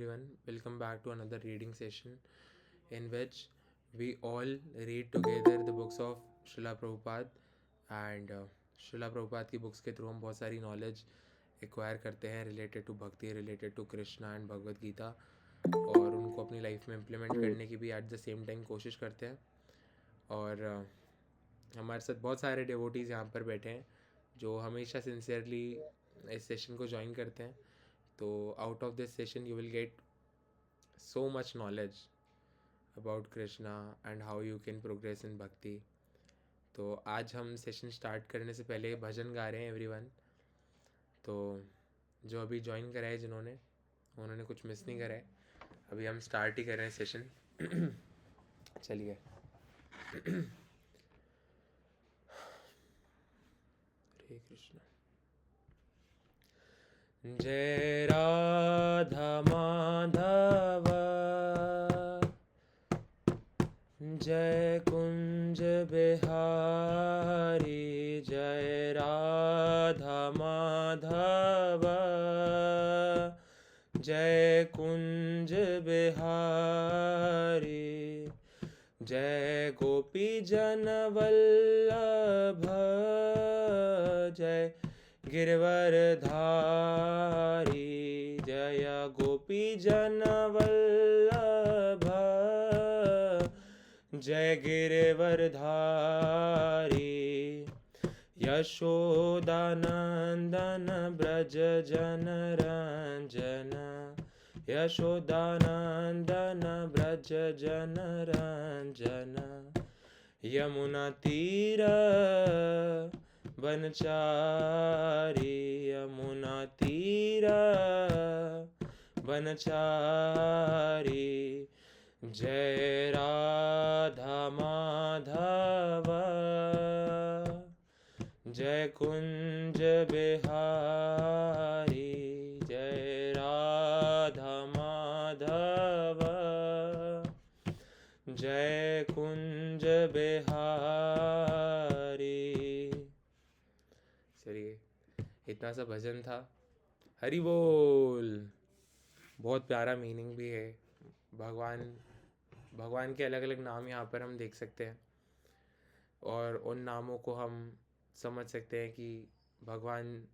Everyone, welcome back to another reading session in which we all read together the books of Srila Prabhupada and Srila Prabhupada की books के through हम बहुत सारी knowledge acquire करते हैं related to bhakti, related to Krishna and Bhagavad Gita और उनको अपनी लाइफ में इम्प्लीमेंट करने की भी एट द सेम टाइम कोशिश करते हैं। और हमारे साथ बहुत सारे डिवोटीज़ यहाँ पर बैठे हैं जो हमेशा सिंसियरली इस सेशन को ज्वाइन करते हैं। तो out of this session you will get so much knowledge about Krishna and how you can progress in bhakti. तो आज हम सेशन स्टार्ट करने से पहले भजन गा रहे हैं एवरीवन। तो जो अभी ज्वाइन करा है जिन्होंने उन्होंने कुछ मिस नहीं करा है। अभी हम स्टार्ट ही कर रहे हैं सेशन। चलिए। हरे कृष्णा। जय राधा माधव जय कुंज बिहारी जय राधा माधव जय कुंज बिहारी जय गोपी जन वल्लभ जय गिरवरधारी जय गोपी जन वल्लभ जय गिरवरधारी यशोदानंदन ब्रज जन रंजन यशोदानंदन ब्रज जन रंजन यमुना तीर बनचारी यमुना तीर बनचारी जय राधा माधव जय कुंज बिहारी जय राधा माधव जय कुंज बिहारी। चलिए, इतना सा भजन था। हरि बोल। बहुत प्यारा मीनिंग भी है। भगवान के अलग अलग नाम यहाँ पर हम देख सकते हैं और उन नामों को हम समझ सकते हैं कि भगवान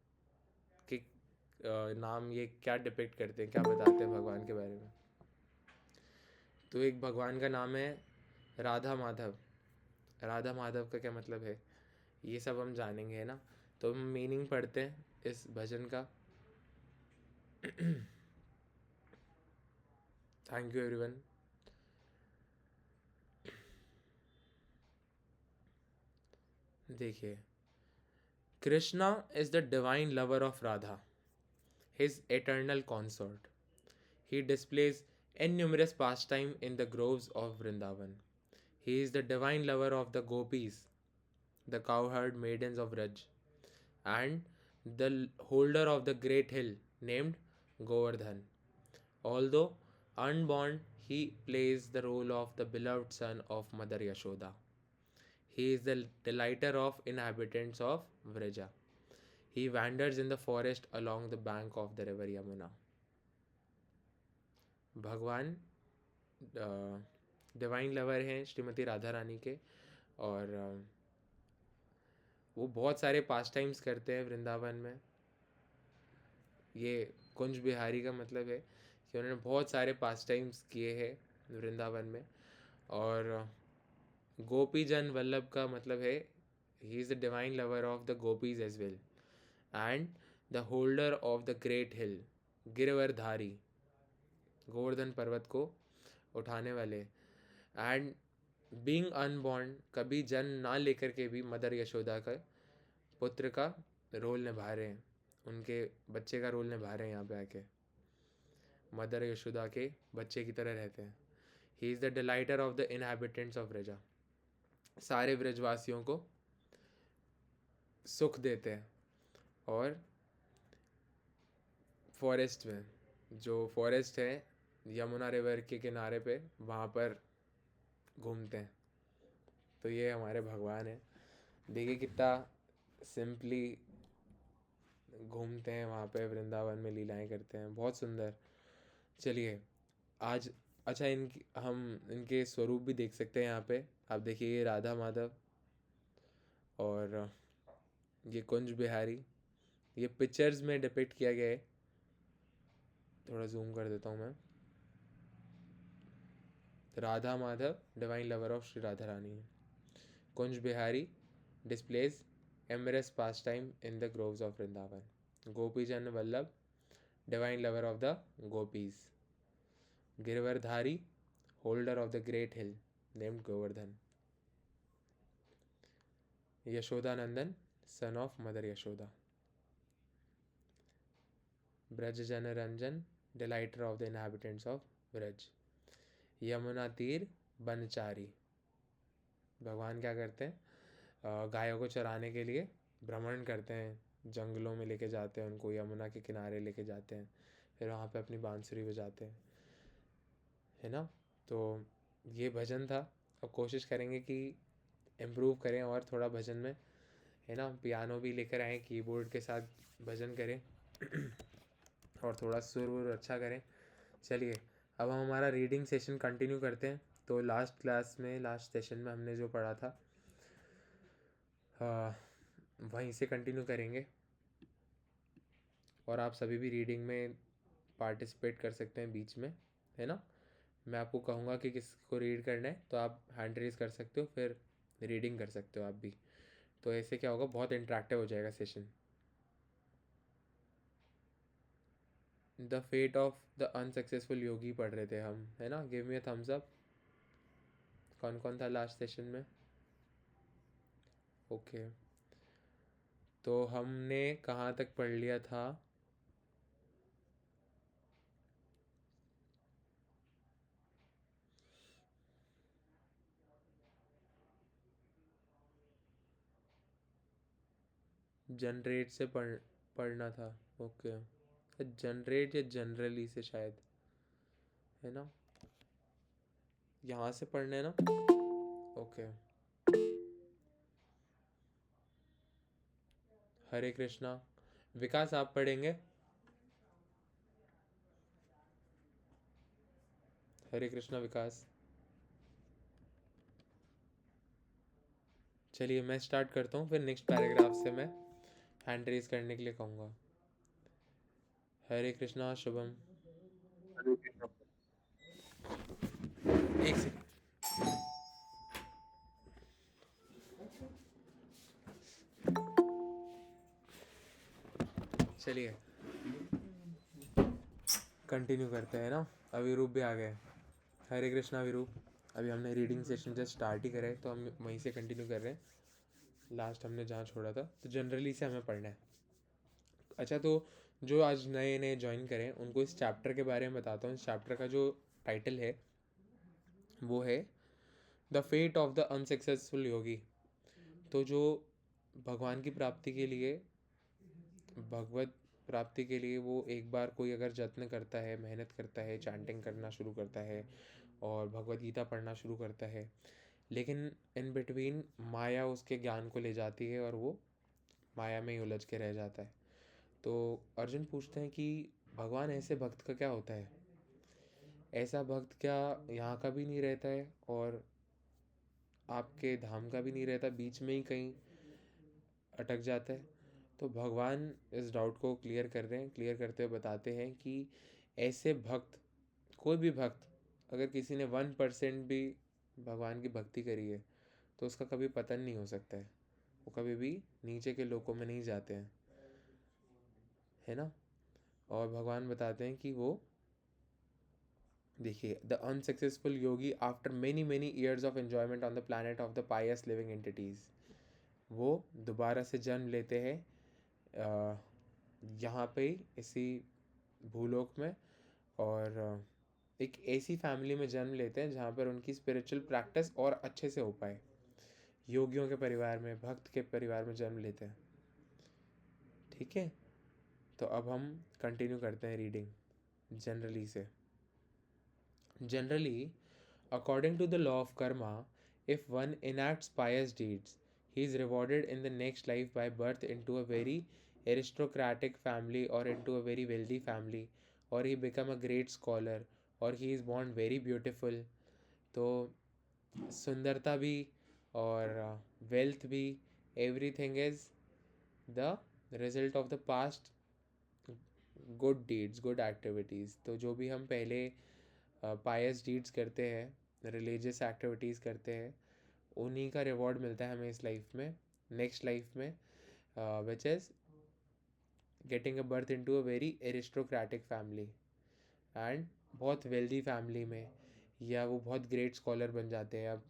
के नाम ये क्या डिपिक्ट करते हैं, क्या बताते हैं भगवान के बारे में। तो एक भगवान का नाम है राधा माधव। राधा माधव का क्या मतलब है ये सब हम जानेंगे, है ना। तो हम मीनिंग पढ़ते हैं इस भजन का। Thank you everyone. देखिए, Krishna is the divine lover of Radha, his eternal consort. He displays innumerous pastime in the groves of Vrindavan. He is the divine lover of the gopis, the cowherd maidens of Raj, and the holder of the great hill named Govardhan. Although unborn, he plays the role of the beloved son of Mother Yashoda. He is the delighter of inhabitants of Vraja. He wanders in the forest along the bank of the river Yamuna. भगवान divine lover हैं श्रीमती राधा रानी के और वो बहुत सारे पास times करते हैं वृंदावन में। ये कुंज बिहारी का मतलब है कि उन्होंने बहुत सारे पास टाइम्स किए हैं वृंदावन में। और गोपी जन वल्लभ का मतलब है he is the divine lover of the gopis as well and the holder of the great hill Girvardhari, Govardhan पर्वत को उठाने वाले। एंड बीइंग अनबॉर्न, कभी जन्म ना लेकर के भी मदर यशोदा का पुत्र का रोल निभा रहे हैं, उनके बच्चे का रोल निभा रहे हैं। यहाँ पे आके मदर यशोदा के बच्चे की तरह रहते हैं। He is the delighter of the inhabitants of Vraja, सारे व्रजवासियों को सुख देते हैं। और फॉरेस्ट में, जो फॉरेस्ट है यमुना रिवर के किनारे पे, वहाँ पर घूमते हैं। तो ये हमारे भगवान हैं। देखिए कितना सिंपली घूमते हैं वहाँ पे, वृंदावन में लीलाएं करते हैं, बहुत सुंदर। चलिए आज, अच्छा इनकी हम इनके स्वरूप भी देख सकते हैं यहाँ पे। आप देखिए ये राधा माधव और ये कुंज बिहारी, ये पिक्चर्स में डिपिक्ट किया गया है। थोड़ा जूम कर देता हूँ मैं। Radha Madhav divine lover of Shri Radha Rani है। Kunj Bihari displays amorous pastime in the groves of Vrindavan. Gopi Jan Vallabh divine lover of the gopis. Girvardhari holder of the great hill named Govardhan. Yashodanandan son of mother Yashoda. Braj Jan Ranjan delighter of the inhabitants of Braj. Yamuna तीर बनचारी, भगवान क्या करते हैं, गायों को चराने के लिए भ्रमण करते हैं, जंगलों में लेके जाते हैं उनको, यमुना के किनारे लेके जाते हैं, फिर वहाँ पे अपनी बांसुरी बजाते हैं, है ना। तो ये भजन था। अब कोशिश करेंगे कि इम्प्रूव करें और थोड़ा भजन में, है ना, पियानो भी लेकर आएँ, कीबोर्ड के साथ भजन करें और थोड़ा सुर वुर अच्छा करें। चलिए अब हम हमारा रीडिंग सेशन कंटिन्यू करते हैं। तो लास्ट क्लास में, लास्ट सेशन में हमने जो पढ़ा था वहीं से कंटिन्यू करेंगे। और आप सभी भी रीडिंग में पार्टिसिपेट कर सकते हैं बीच में, है ना। मैं आपको कहूँगा कि किसको रीड करना है तो आप हैंड रेज कर सकते हो, फिर रीडिंग कर सकते हो आप भी। तो ऐसे क्या होगा, बहुत इंटरेक्टिव हो जाएगा session. The fate of the unsuccessful yogi पढ़ रहे थे हम, है ना। Give me a thumbs up. कौन कौन था लास्ट सेशन में? ओके तो हमने कहाँ तक पढ़ लिया था? जनरेट से पढ़ना था। ओके, जनरेट या जनरली से शायद, है ना। यहाँ से पढ़ना है ना। ओके, हरे कृष्णा। विकास आप पढ़ेंगे? हरे कृष्णा विकास। चलिए मैं स्टार्ट करता हूँ, फिर नेक्स्ट पैराग्राफ से मैं हैंड रेज करने के लिए कहूँगा। हरे कृष्णा शुभम। एक सेकंड। चलिए कंटिन्यू करते हैं ना। अविरूप भी आ गए। हरे कृष्णा अविरूप। अभी हमने रीडिंग सेशन जस्ट स्टार्ट ही करा है तो हम वहीं से कंटिन्यू कर रहे हैं। लास्ट हमने जहाँ छोड़ा था, तो जनरली से हमें पढ़ना है। अच्छा तो जो आज नए नए ज्वाइन करें उनको इस चैप्टर के बारे में बताता हूँ। इस चैप्टर का जो टाइटल है वो है the fate of the unsuccessful yogi. तो जो भगवान की प्राप्ति के लिए, भगवत प्राप्ति के लिए वो एक बार कोई अगर जत्न करता है, मेहनत करता है, चैंटिंग करना शुरू करता है और भगवत गीता पढ़ना शुरू करता है, लेकिन इन बिटवीन माया उसके ज्ञान को ले जाती है और वो माया में ही उलझ के रह जाता है। तो अर्जुन पूछते हैं कि भगवान ऐसे भक्त का क्या होता है? ऐसा भक्त क्या यहाँ का भी नहीं रहता है और आपके धाम का भी नहीं रहता, बीच में ही कहीं अटक जाता है? तो भगवान इस डाउट को क्लियर कर रहे हैं। क्लियर करते हुए बताते हैं कि ऐसे भक्त, कोई भी भक्त, अगर किसी ने 1% भी भगवान की भक्ति करी है तो उसका कभी पतन नहीं हो सकता है, वो कभी भी नीचे के लोकों में नहीं जाते हैं, है ना। और भगवान बताते हैं कि वो, देखिए, the unsuccessful yogi after many many years of enjoyment on the planet of the pious living entities, वो दोबारा से जन्म लेते हैं यहाँ पे इसी भूलोक में, और एक ऐसी फैमिली में जन्म लेते हैं जहाँ पर उनकी स्पिरिचुअल प्रैक्टिस और अच्छे से हो पाए। योगियों के परिवार में, भक्त के परिवार में जन्म लेते हैं। ठीक है, तो अब हम कंटिन्यू करते हैं रीडिंग जनरली से। Generally, according to the law of karma, if one enacts pious deeds, he is rewarded in the next life by birth into a very aristocratic family or into a very wealthy family और he become a great scholar और he is born very beautiful, तो सुंदरता भी और wealth भी, everything is the result of the past good deeds, good activities. तो जो भी हम पहले पायस डीड्स करते हैं, रिलीजियस एक्टिविटीज़ करते हैं, उन्हीं का रिवॉर्ड मिलता है हमें इस लाइफ में, नेक्स्ट लाइफ में, which is getting a birth into a very aristocratic family and बहुत वेल्दी फैमिली में, या वो बहुत ग्रेट स्कॉलर बन जाते हैं, या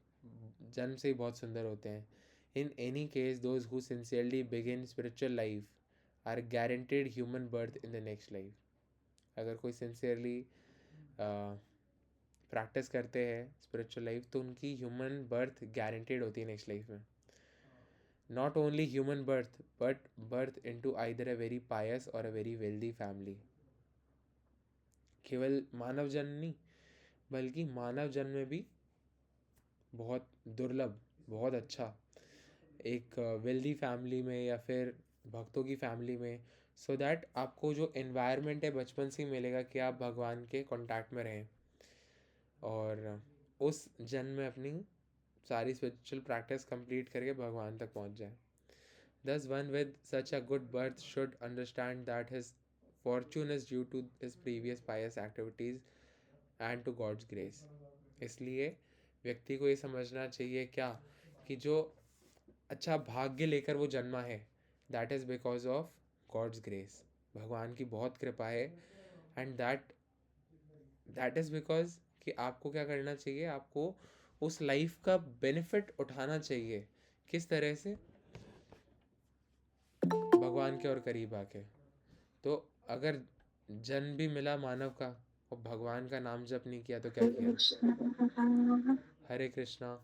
जन्म से ही बहुत सुंदर होते हैं। In any case those who sincerely begin spiritual life are guaranteed human birth in the next life. अगर कोई सिंसियरली प्रैक्टिस करते हैं स्पिरिचुअल लाइफ तो उनकी ह्यूमन बर्थ गारंटेड होती है नेक्स्ट लाइफ में। Not only human birth but birth into either a very पायस और अ वेरी वेल्दी फैमिली। केवल मानव जन्म नहीं, बल्कि मानव जन्म में भी बहुत दुर्लभ, बहुत अच्छा, एक वेल्दी फैमिली में या फिर भक्तों की फैमिली में, सो दैट आपको जो एनवायरनमेंट है बचपन से ही मिलेगा कि आप भगवान के कांटेक्ट में रहें और उस जन्म में अपनी सारी स्पिरिचुअल प्रैक्टिस कंप्लीट करके भगवान तक पहुंच जाए। Thus, one with such a good birth should understand that his fortune is due to his previous pious activities and to God's grace. इसलिए व्यक्ति को ये समझना चाहिए क्या, कि जो अच्छा भाग्य लेकर वो जन्मा है, that is because of God's grace, भगवान की बहुत कृपा है। एंड दैट इज़ बिकॉज कि आपको क्या करना चाहिए, आपको उस लाइफ का बेनिफिट उठाना चाहिए। किस तरह से? भगवान के और करीब आके। तो अगर जन्म भी मिला मानव का और भगवान का नाम जप नहीं किया तो क्या किया? हरे कृष्णा।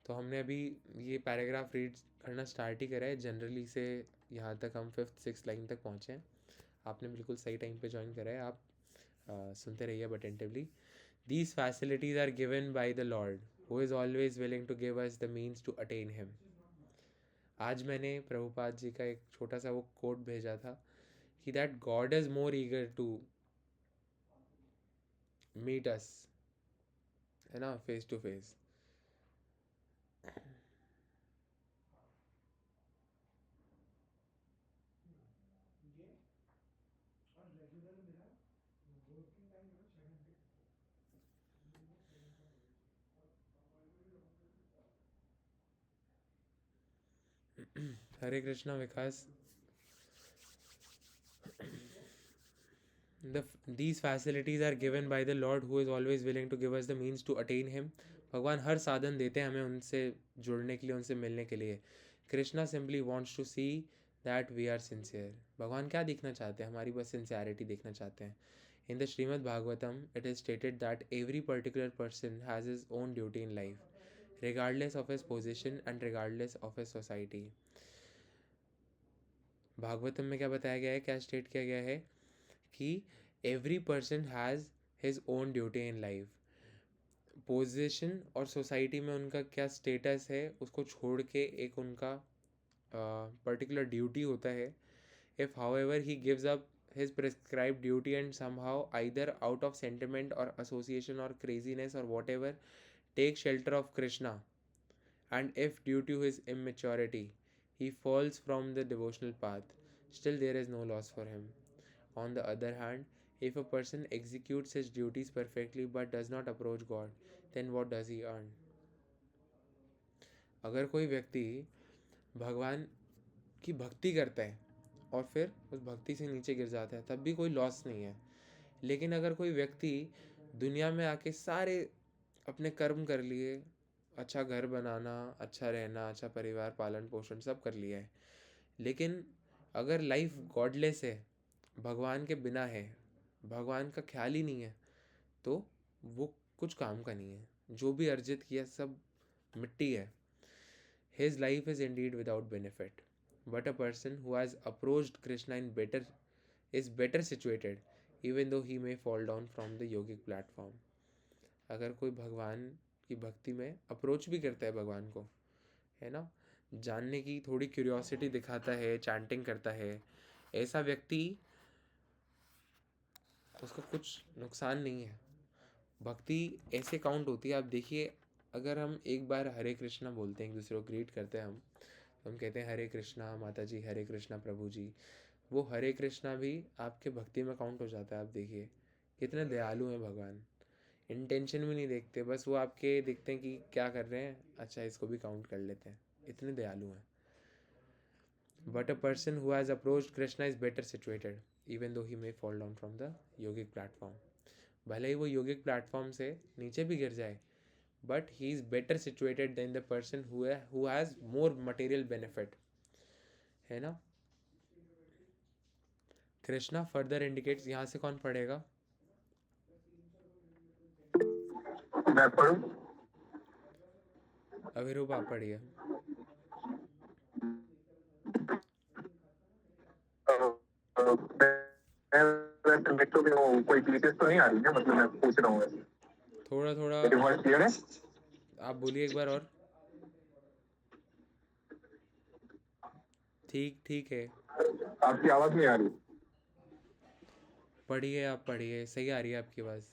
तो हमने अभी ये पैराग्राफ रीड करना स्टार्ट ही करा है जनरली से, यहाँ तक हम 5th-6th लाइन तक पहुँचे हैं। आपने बिल्कुल सही टाइम पे ज्वाइन करा है, आप सुनते रहिए attentively. These facilities are given by the Lord, who is always willing to give us the means to attain Him. आज मैंने प्रभुपाद जी का एक छोटा सा वो कोट भेजा था कि that God is more eager to meet us, है ना, face to face. Hare Krishna Vikas. These facilities are given by the Lord who is always willing to give us the means to attain Him. भगवान हर साधन देते हैं हमें उनसे जुड़ने के लिए, उनसे मिलने के लिए। Krishna simply wants to see that we are sincere. भगवान क्या देखना चाहते हैं? हमारी बस सिंसियरिटी देखना चाहते हैं। In the Srimad Bhagavatam, it is stated that every particular person has his own duty in life, regardless of his position and regardless of his society. Bhagavatam में क्या बताया गया है, क्या स्टेट किया गया है कि every person has his own duty in life. Position और सोसाइटी में उनका क्या स्टेटस है उसको छोड़ के एक उनका पर्टिकुलर ड्यूटी होता है। If how ever he gives up his prescribed duty and somehow either out of sentiment or association or craziness or whatever take shelter of Krishna, and if due to his immaturity he falls from the devotional path, still there is no loss for him. On the other hand, if a person executes his duties perfectly but does not approach God, then what does he earn? अगर कोई व्यक्ति भगवान की भक्ति करता है और फिर उस भक्ति से नीचे गिर जाता है तब भी कोई लॉस नहीं है। लेकिन अगर कोई व्यक्ति दुनिया में आके सारे अपने कर्म कर लिए, अच्छा घर बनाना, अच्छा रहना, अच्छा परिवार पालन पोषण सब कर लिया है, लेकिन अगर लाइफ गॉडलेस है, भगवान के बिना है, भगवान का ख्याल ही नहीं है, तो वो कुछ काम का नहीं है। जो भी अर्जित किया सब मिट्टी है। His life is indeed without benefit. But a person who has approached Krishna in better is better situated, even though he may fall down from the yogic platform. अगर कोई भगवान की भक्ति में अप्रोच भी करता है भगवान को, है ना, जानने की थोड़ी क्यूरियोसिटी दिखाता है, चैंटिंग करता है, ऐसा व्यक्ति उसका कुछ नुकसान नहीं है। भक्ति ऐसे काउंट होती है, आप देखिए, अगर हम एक बार हरे कृष्णा बोलते हैं, एक दूसरे को ग्रीट करते हैं हम कहते हैं हरे कृष्णा माता जी, हरे कृष्णा प्रभु जी, वो हरे कृष्णा भी आपके भक्ति में काउंट हो जाता है। आप देखिए कितने दयालु हैं भगवान, इंटेंशन भी नहीं देखते, बस वो आपके देखते हैं कि क्या कर रहे हैं, अच्छा इसको भी काउंट कर लेते हैं, इतने दयालु हैं। But a person who has approached Krishna is better situated even though he may fall down from the yogic platform. भले ही वो योगिक प्लेटफॉर्म से नीचे भी गिर जाए, but he is better situated than the person who has more material benefit, है ना। Krishna further indicates, यहाँ से कौन पढ़ेगा? मैं पढ़ूं? अभिरूप आप पढ़िए। मैं वैसे मेट्रो में हूँ, कोई ग्लिचेस तो नहीं आ रही है, मतलब मैं पूछ रहा हूँ वैसे। थोड़ा थोड़ा मेरी वॉइस क्लियर है? आप बोलिए एक बार और। ठीक ठीक है, आपकी आवाज नहीं आ रही। पढ़िए, आप पढ़िए, सही आ रही है आपकी आवाज़।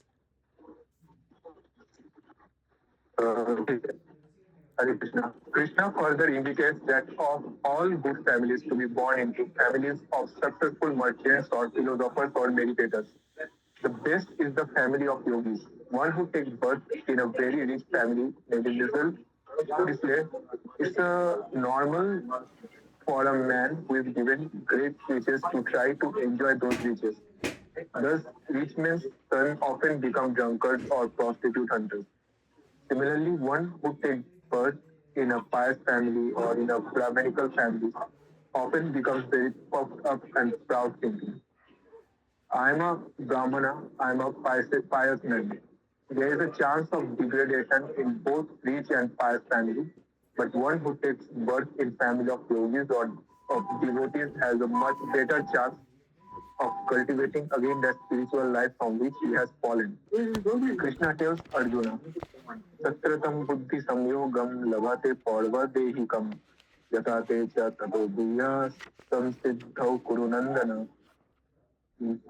ठीक है। Hare Krishna. Krishna further indicates that of all good families to be born into families of successful merchants or philosophers or meditators. The best is the family of yogis. One who takes birth in a very rich family may be little display. It's normal for a man who is given great riches to try to enjoy those riches. Thus, rich men's sons often become drunkards or prostitute hunters. Similarly, one who takes birth in a pious family or in a Brahminical family often becomes very puffed up and proud thinking. I am a Brahmana, I am a pious man. There is a chance of degradation in both rich and pious families, but one who takes birth in family of yogis or of devotees has a much better chance of cultivating again the spiritual life from which he has fallen. Krishna tells Arjuna, Satratam buddhi samyogam labhate pौर्वदेहिकम यथा ते च ततो भूयास संसिद्धौ kurunandana.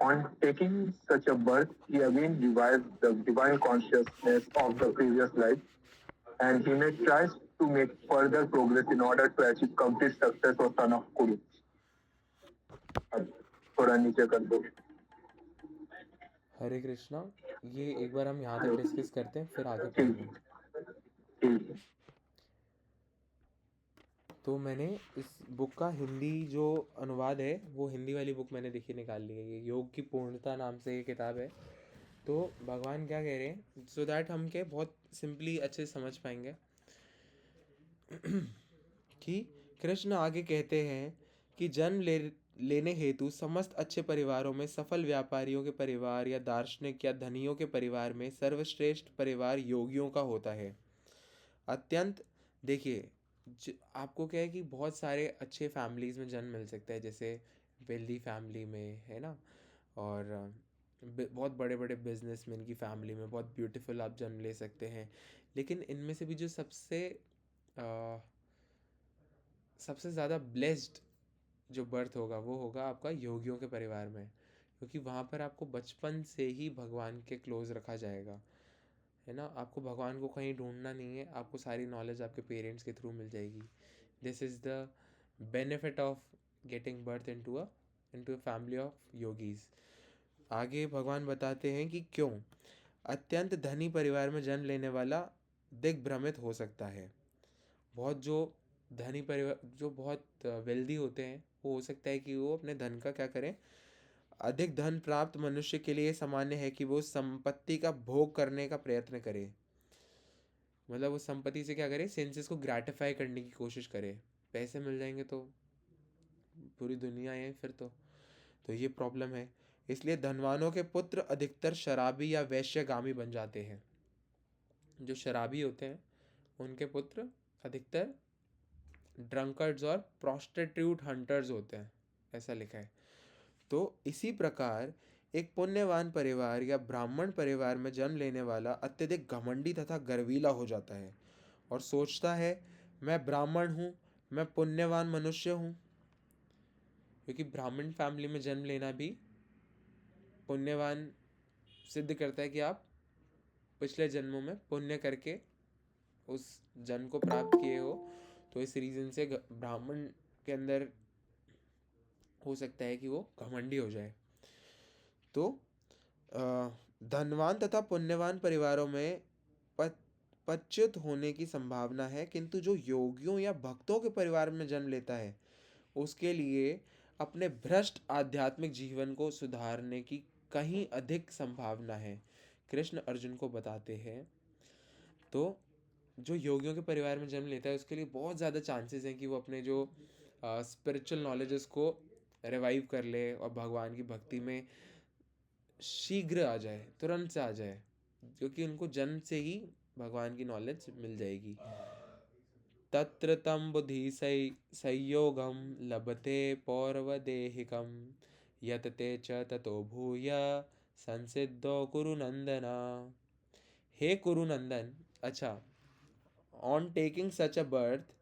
On taking such a birth, he again revives the divine consciousness of the previous life, and he may try to make further progress in order to achieve complete success or son of Kuru. अब थोड़ा नीचे कर दो। हरे कृष्णा, ये एक बार हम यहाँ तक डिस्कस करते हैं, फिर आगे पढ़ेंगे। ठीक ठीक तो मैंने इस बुक का हिंदी जो अनुवाद है, वो हिंदी वाली बुक मैंने देखी निकाल ली है, ये योग की पूर्णता नाम से ये किताब है। तो भगवान क्या कह रहे हैं, सो दैट हम के बहुत सिंपली अच्छे से समझ पाएंगे कि कृष्ण आगे कहते हैं कि जन्म लेने हेतु समस्त अच्छे परिवारों में सफल व्यापारियों के परिवार या दार्शनिक या धनियों के परिवार में सर्वश्रेष्ठ परिवार योगियों का होता है। अत्यंत, देखिए, आपको क्या है कि बहुत सारे अच्छे फैमिलीज़ में जन्म मिल सकता है, जैसे वेल्दी फैमिली में, है ना, और बहुत बड़े बड़े बिजनेसमैन की फैमिली में बहुत ब्यूटीफुल आप जन्म ले सकते हैं। लेकिन इनमें से भी जो सबसे ज़्यादा ब्लेस्ड जो बर्थ होगा वो होगा आपका योगियों के परिवार में, क्योंकि वहाँ पर आपको बचपन से ही भगवान के क्लोज रखा जाएगा, है ना। आपको भगवान को कहीं ढूंढना नहीं है, आपको सारी नॉलेज आपके पेरेंट्स के थ्रू मिल जाएगी। This is the benefit of getting birth into a family of yogis. आगे भगवान बताते हैं कि क्यों अत्यंत धनी परिवार में जन्म लेने वाला दिग्भ्रमित हो सकता है। बहुत जो धनी परिवार, जो बहुत वेल्दी होते हैं, वो हो सकता है कि वो अपने धन का क्या करें, अधिक धन प्राप्त मनुष्य के लिए सामान्य है कि वो संपत्ति का भोग करने का प्रयत्न करे, मतलब वो संपत्ति से क्या करे, सेंसेस को ग्रेटिफाई करने की कोशिश करे। पैसे मिल जाएंगे तो पूरी दुनिया है फिर तो ये प्रॉब्लम है। इसलिए धनवानों के पुत्र अधिकतर शराबी या वैश्यगामी बन जाते हैं। जो शराबी होते हैं उनके पुत्र अधिकतर ड्रंकर्ड्स और प्रोस्टिट्यूट हंटर्स होते हैं, ऐसा लिखा है। तो इसी प्रकार एक पुण्यवान परिवार या ब्राह्मण परिवार में जन्म लेने वाला अत्यधिक घमंडी तथा गर्वीला हो जाता है और सोचता है मैं ब्राह्मण हूँ, मैं पुण्यवान मनुष्य हूँ। क्योंकि ब्राह्मण फैमिली में जन्म लेना भी पुण्यवान सिद्ध करता है कि आप पिछले जन्मों में पुण्य करके उस जन्म को प्राप्त किए हो। तो इस रीज़न से ब्राह्मण के अंदर हो सकता है कि वो घमंडी हो जाए। तो धनवान तथा पुण्यवान परिवारों में पच्युत होने की संभावना है, किंतु जो योगियों या भक्तों के परिवार में जन्म लेता है उसके लिए अपने भ्रष्ट आध्यात्मिक जीवन को सुधारने की कहीं अधिक संभावना है। कृष्ण अर्जुन को बताते हैं। तो जो योगियों के परिवार में जन्म लेता है उसके लिए बहुत ज़्यादा चांसेस हैं कि वो अपने जो स्पिरिचुअल नॉलेजेस को रिवाइव कर ले और भगवान की भक्ति में शीघ्र आ जाए, तुरंत से आ जाए, क्योंकि उनको जन्म से ही भगवान की नॉलेज मिल जाएगी। तत्र तं बुद्धि संयोगं लभते पौर्वदेहिकं यत ते च ततो भूय संसिद्धो कुरुनंदना। हे कुरुनंदन, अच्छा, on taking such a birth,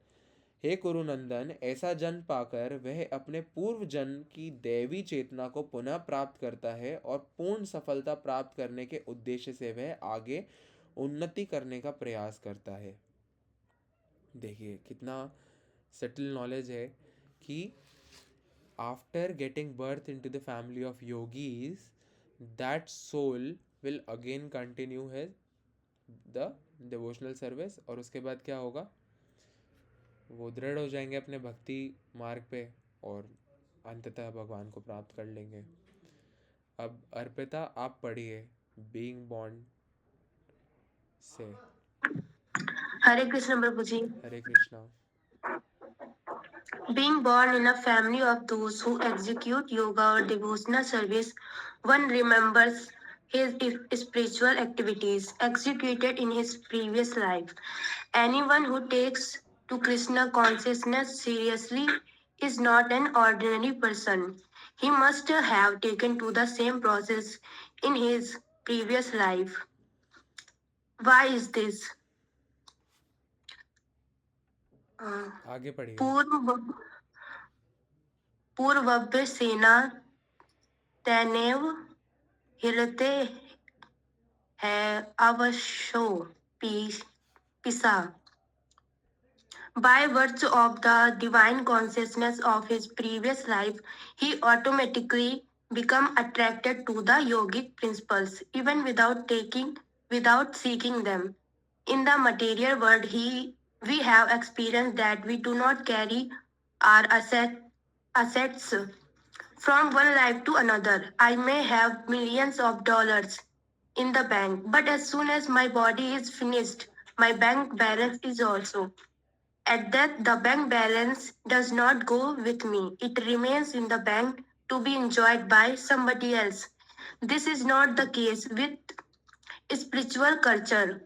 हे कुरुनंदन, ऐसा जन्म पाकर वह अपने पूर्व जन्म की दैवी चेतना को पुनः प्राप्त करता है और पूर्ण सफलता प्राप्त करने के उद्देश्य से वह आगे उन्नति करने का प्रयास करता है। देखिए कितना सटल नॉलेज है कि after getting birth into the family of yogis, that soul will again continue है द डिवोशनल सर्विस, और उसके बाद क्या होगा, वो दृढ़ हो जाएंगे अपने भक्ति मार्ग पे और अंततः भगवान को प्राप्त कर लेंगे। अब अर्पिता आप पढ़िए बीइंग बॉर्न से। हरे कृष्ण प्रभु जी। हरे Krishna. Being born in a family of those who execute yoga or devotional service, one remembers his spiritual activities executed in his previous life. Anyone who takes to Krishna consciousness seriously is not an ordinary person. He must have taken to the same process in his previous life. Why is this? आगे पढ़िए। पूर्वभ्य सेना तैनेव हिरते है अवशो पिसा. By virtue of the divine consciousness of his previous life, he automatically become attracted to the yogic principles, even without seeking them. In the material world, we have experienced that we do not carry our assets from one life to another. I may have millions of dollars in the bank, but as soon as my body is finished, my bank balance is also. At that, the bank balance does not go with me. It remains in the bank to be enjoyed by somebody else. This is not the case with spiritual culture.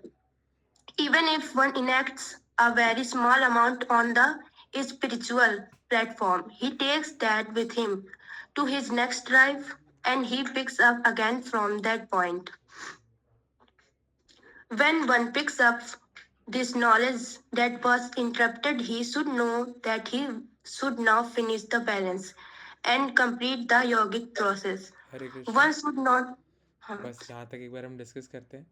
Even if one enacts a very small amount on the spiritual platform, he takes that with him to his next life and he picks up again from that point. When one picks up this knowledge that was interrupted, he should know that he should now finish the balance and complete the yogic process. Hare Krishna. One should not. बस यहाँ तक एक बार हम discuss करते हैं।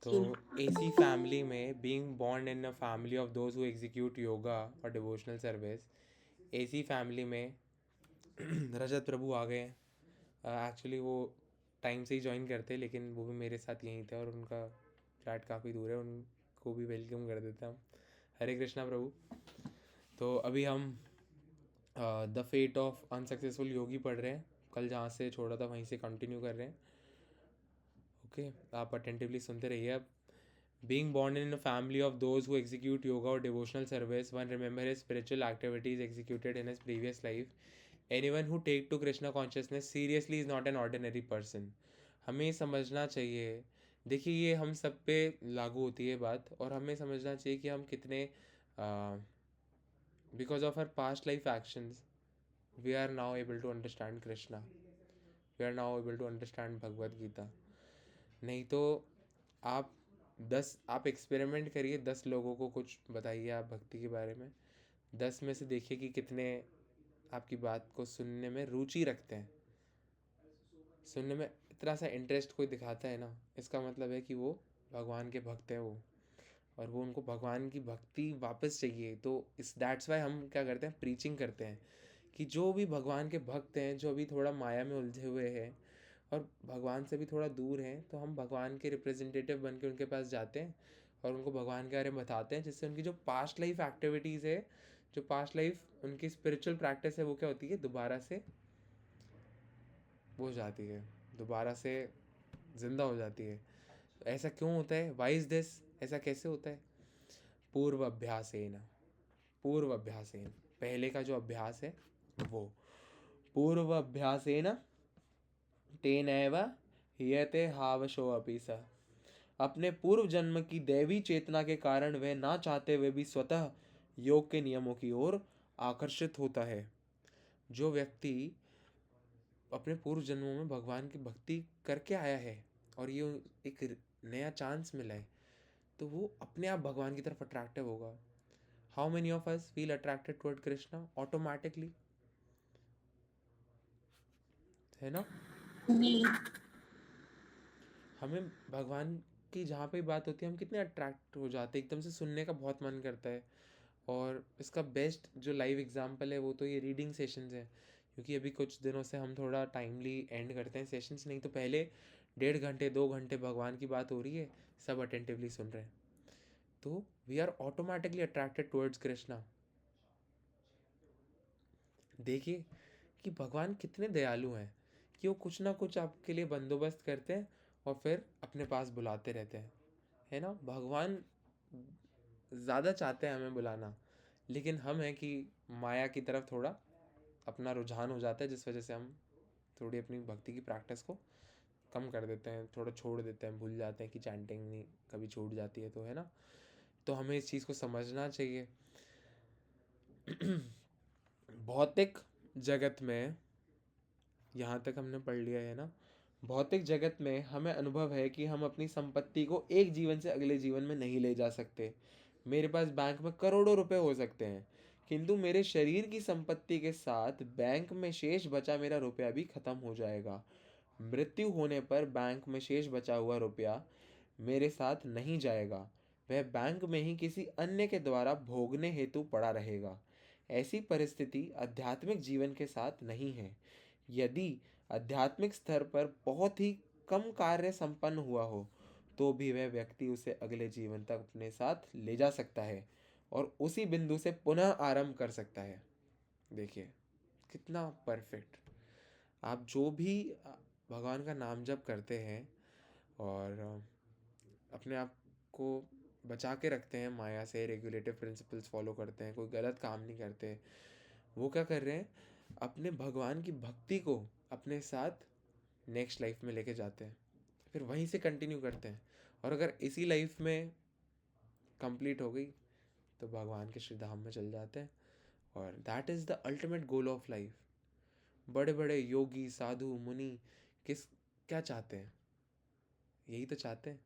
तो जी। AC family में being born in a family of those who execute yoga और डिवोशनल सर्विस, एसी फैमिली में रजत प्रभु आ गए हैं। एक्चुअली वो टाइम से ही ज्वाइन करते हैं, लेकिन वो भी मेरे साथ यहीं थे और उनका फ्लैट काफ़ी दूर है, उनको भी वेलकम कर देते हैं हम। हरे कृष्णा प्रभु। तो अभी हम the fate of unsuccessful yogi पढ़ रहे हैं। कल जहाँ से छोड़ा था वहीं से कंटिन्यू कर रहे हैं। ओके, आप अटेंटिवली सुनते रहिए। अब being born in a family of those who execute yoga or devotional service, one remember his spiritual activities executed in his previous life. Anyone who take to Krishna consciousness seriously is not an ordinary person. हमें समझना चाहिए, देखिए ये हम सब पे लागू होती है बात, और हमें समझना चाहिए कि हम कितने because of our past life actions we are now able to understand Krishna, we are now able to understand Bhagavad Gita. नहीं तो आप एक्सपेरिमेंट करिए, 10 लोगों को कुछ बताइए आप भक्ति के बारे में, 10 में से देखिए कि कितने आपकी बात को सुनने में रुचि रखते हैं, सुनने में इतना सा इंटरेस्ट कोई दिखाता है ना, इसका मतलब है कि वो भगवान के भक्त हैं वो, और वो उनको भगवान की भक्ति वापस चाहिए। तो इस दैट्स वाई हम क्या करते हैं, प्रीचिंग करते हैं कि जो भी भगवान के भक्त हैं, जो अभी थोड़ा माया में उलझे हुए हैं और भगवान से भी थोड़ा दूर हैं, तो हम भगवान के रिप्रेजेंटेटिव बन के उनके पास जाते हैं और उनको भगवान के बारे में बताते हैं, जिससे उनकी जो पास्ट लाइफ एक्टिविटीज़ है, जो पास्ट लाइफ उनकी स्पिरिचुअल प्रैक्टिस है, वो क्या होती है, दोबारा से वो हो जाती है, दोबारा से ज़िंदा हो जाती है। ऐसा क्यों होता है, वाई इज़ दिस, ऐसा कैसे होता है? पूर्व अभ्यासेन, पूर्व अभ्यासेन, पहले का जो अभ्यास है वो, पूर्व अभ्यासेन तेनैव हीयते हावशो अपि स, अपने पूर्व जन्म की दैवी चेतना के कारण वह ना चाहते हुए भी स्वतः योग के नियमों की ओर आकर्षित होता है। जो व्यक्ति अपने पूर्व जन्मों में भगवान की भक्ति करके आया है और ये एक नया चांस मिला है, तो वो अपने आप भगवान की तरफ अट्रैक्टिव होगा। How many of us feel attracted toward Krishna automatically, है ना? जी। हमें भगवान की जहाँ पे बात होती है हम कितने अट्रैक्ट हो जाते हैं, एकदम से सुनने का बहुत मन करता है। और इसका बेस्ट जो लाइव एग्जांपल है वो तो ये रीडिंग सेशंस है, क्योंकि अभी कुछ दिनों से हम थोड़ा टाइमली एंड करते हैं सेशंस, नहीं तो पहले 1.5 घंटे 2 घंटे भगवान की बात हो रही है, सब अटेंटिवली सुन रहे हैं, तो we are automatically attracted towards Krishna. देखिए कि भगवान कितने दयालु हैं कि वो कुछ ना कुछ आपके लिए बंदोबस्त करते हैं और फिर अपने पास बुलाते रहते हैं, है ना? भगवान ज़्यादा चाहते हैं हमें बुलाना, लेकिन हम हैं कि माया की तरफ थोड़ा अपना रुझान हो जाता है, जिस वजह से हम थोड़ी अपनी भक्ति की प्रैक्टिस को कम कर देते हैं, थोड़ा छोड़ देते हैं, भूल जाते हैं कि चैंटिंग नहीं कभी छूट जाती है, तो है ना? तो हमें इस चीज़ को समझना चाहिए। भौतिक जगत में, यहाँ तक हमने पढ़ लिया है ना, भौतिक जगत में हमें अनुभव है कि हम अपनी संपत्ति को एक जीवन से अगले जीवन में नहीं ले जा सकते। मेरे पास बैंक में करोड़ों रुपए हो सकते हैं, किंतु मेरे शरीर की संपत्ति के साथ बैंक में शेष बचा मेरा रुपया भी खत्म हो जाएगा। मृत्यु होने पर बैंक में शेष बचा हुआ रुपया मेरे साथ नहीं जाएगा, वह बैंक में ही किसी अन्य के द्वारा भोगने हेतु पड़ा रहेगा। ऐसी परिस्थिति आध्यात्मिक जीवन के साथ नहीं है। यदि आध्यात्मिक स्तर पर बहुत ही कम कार्य संपन्न हुआ हो, तो भी वह व्यक्ति उसे अगले जीवन तक अपने साथ ले जा सकता है और उसी बिंदु से पुनः आरंभ कर सकता है। देखिए कितना परफेक्ट। आप जो भी भगवान का नाम जप करते हैं और अपने आप को बचा के रखते हैं माया से, रेगुलेटिव प्रिंसिपल्स फॉलो करते हैं, कोई गलत काम नहीं करते, वो क्या कर रहे हैं, अपने भगवान की भक्ति को अपने साथ नेक्स्ट लाइफ में लेके जाते हैं, फिर वहीं से कंटिन्यू करते हैं। और अगर इसी लाइफ में कंप्लीट हो गई तो भगवान के श्री धाम में चल जाते हैं। और that is the ultimate goal of life. बड़े बड़े योगी साधु मुनि किस क्या चाहते हैं, यही तो चाहते हैं।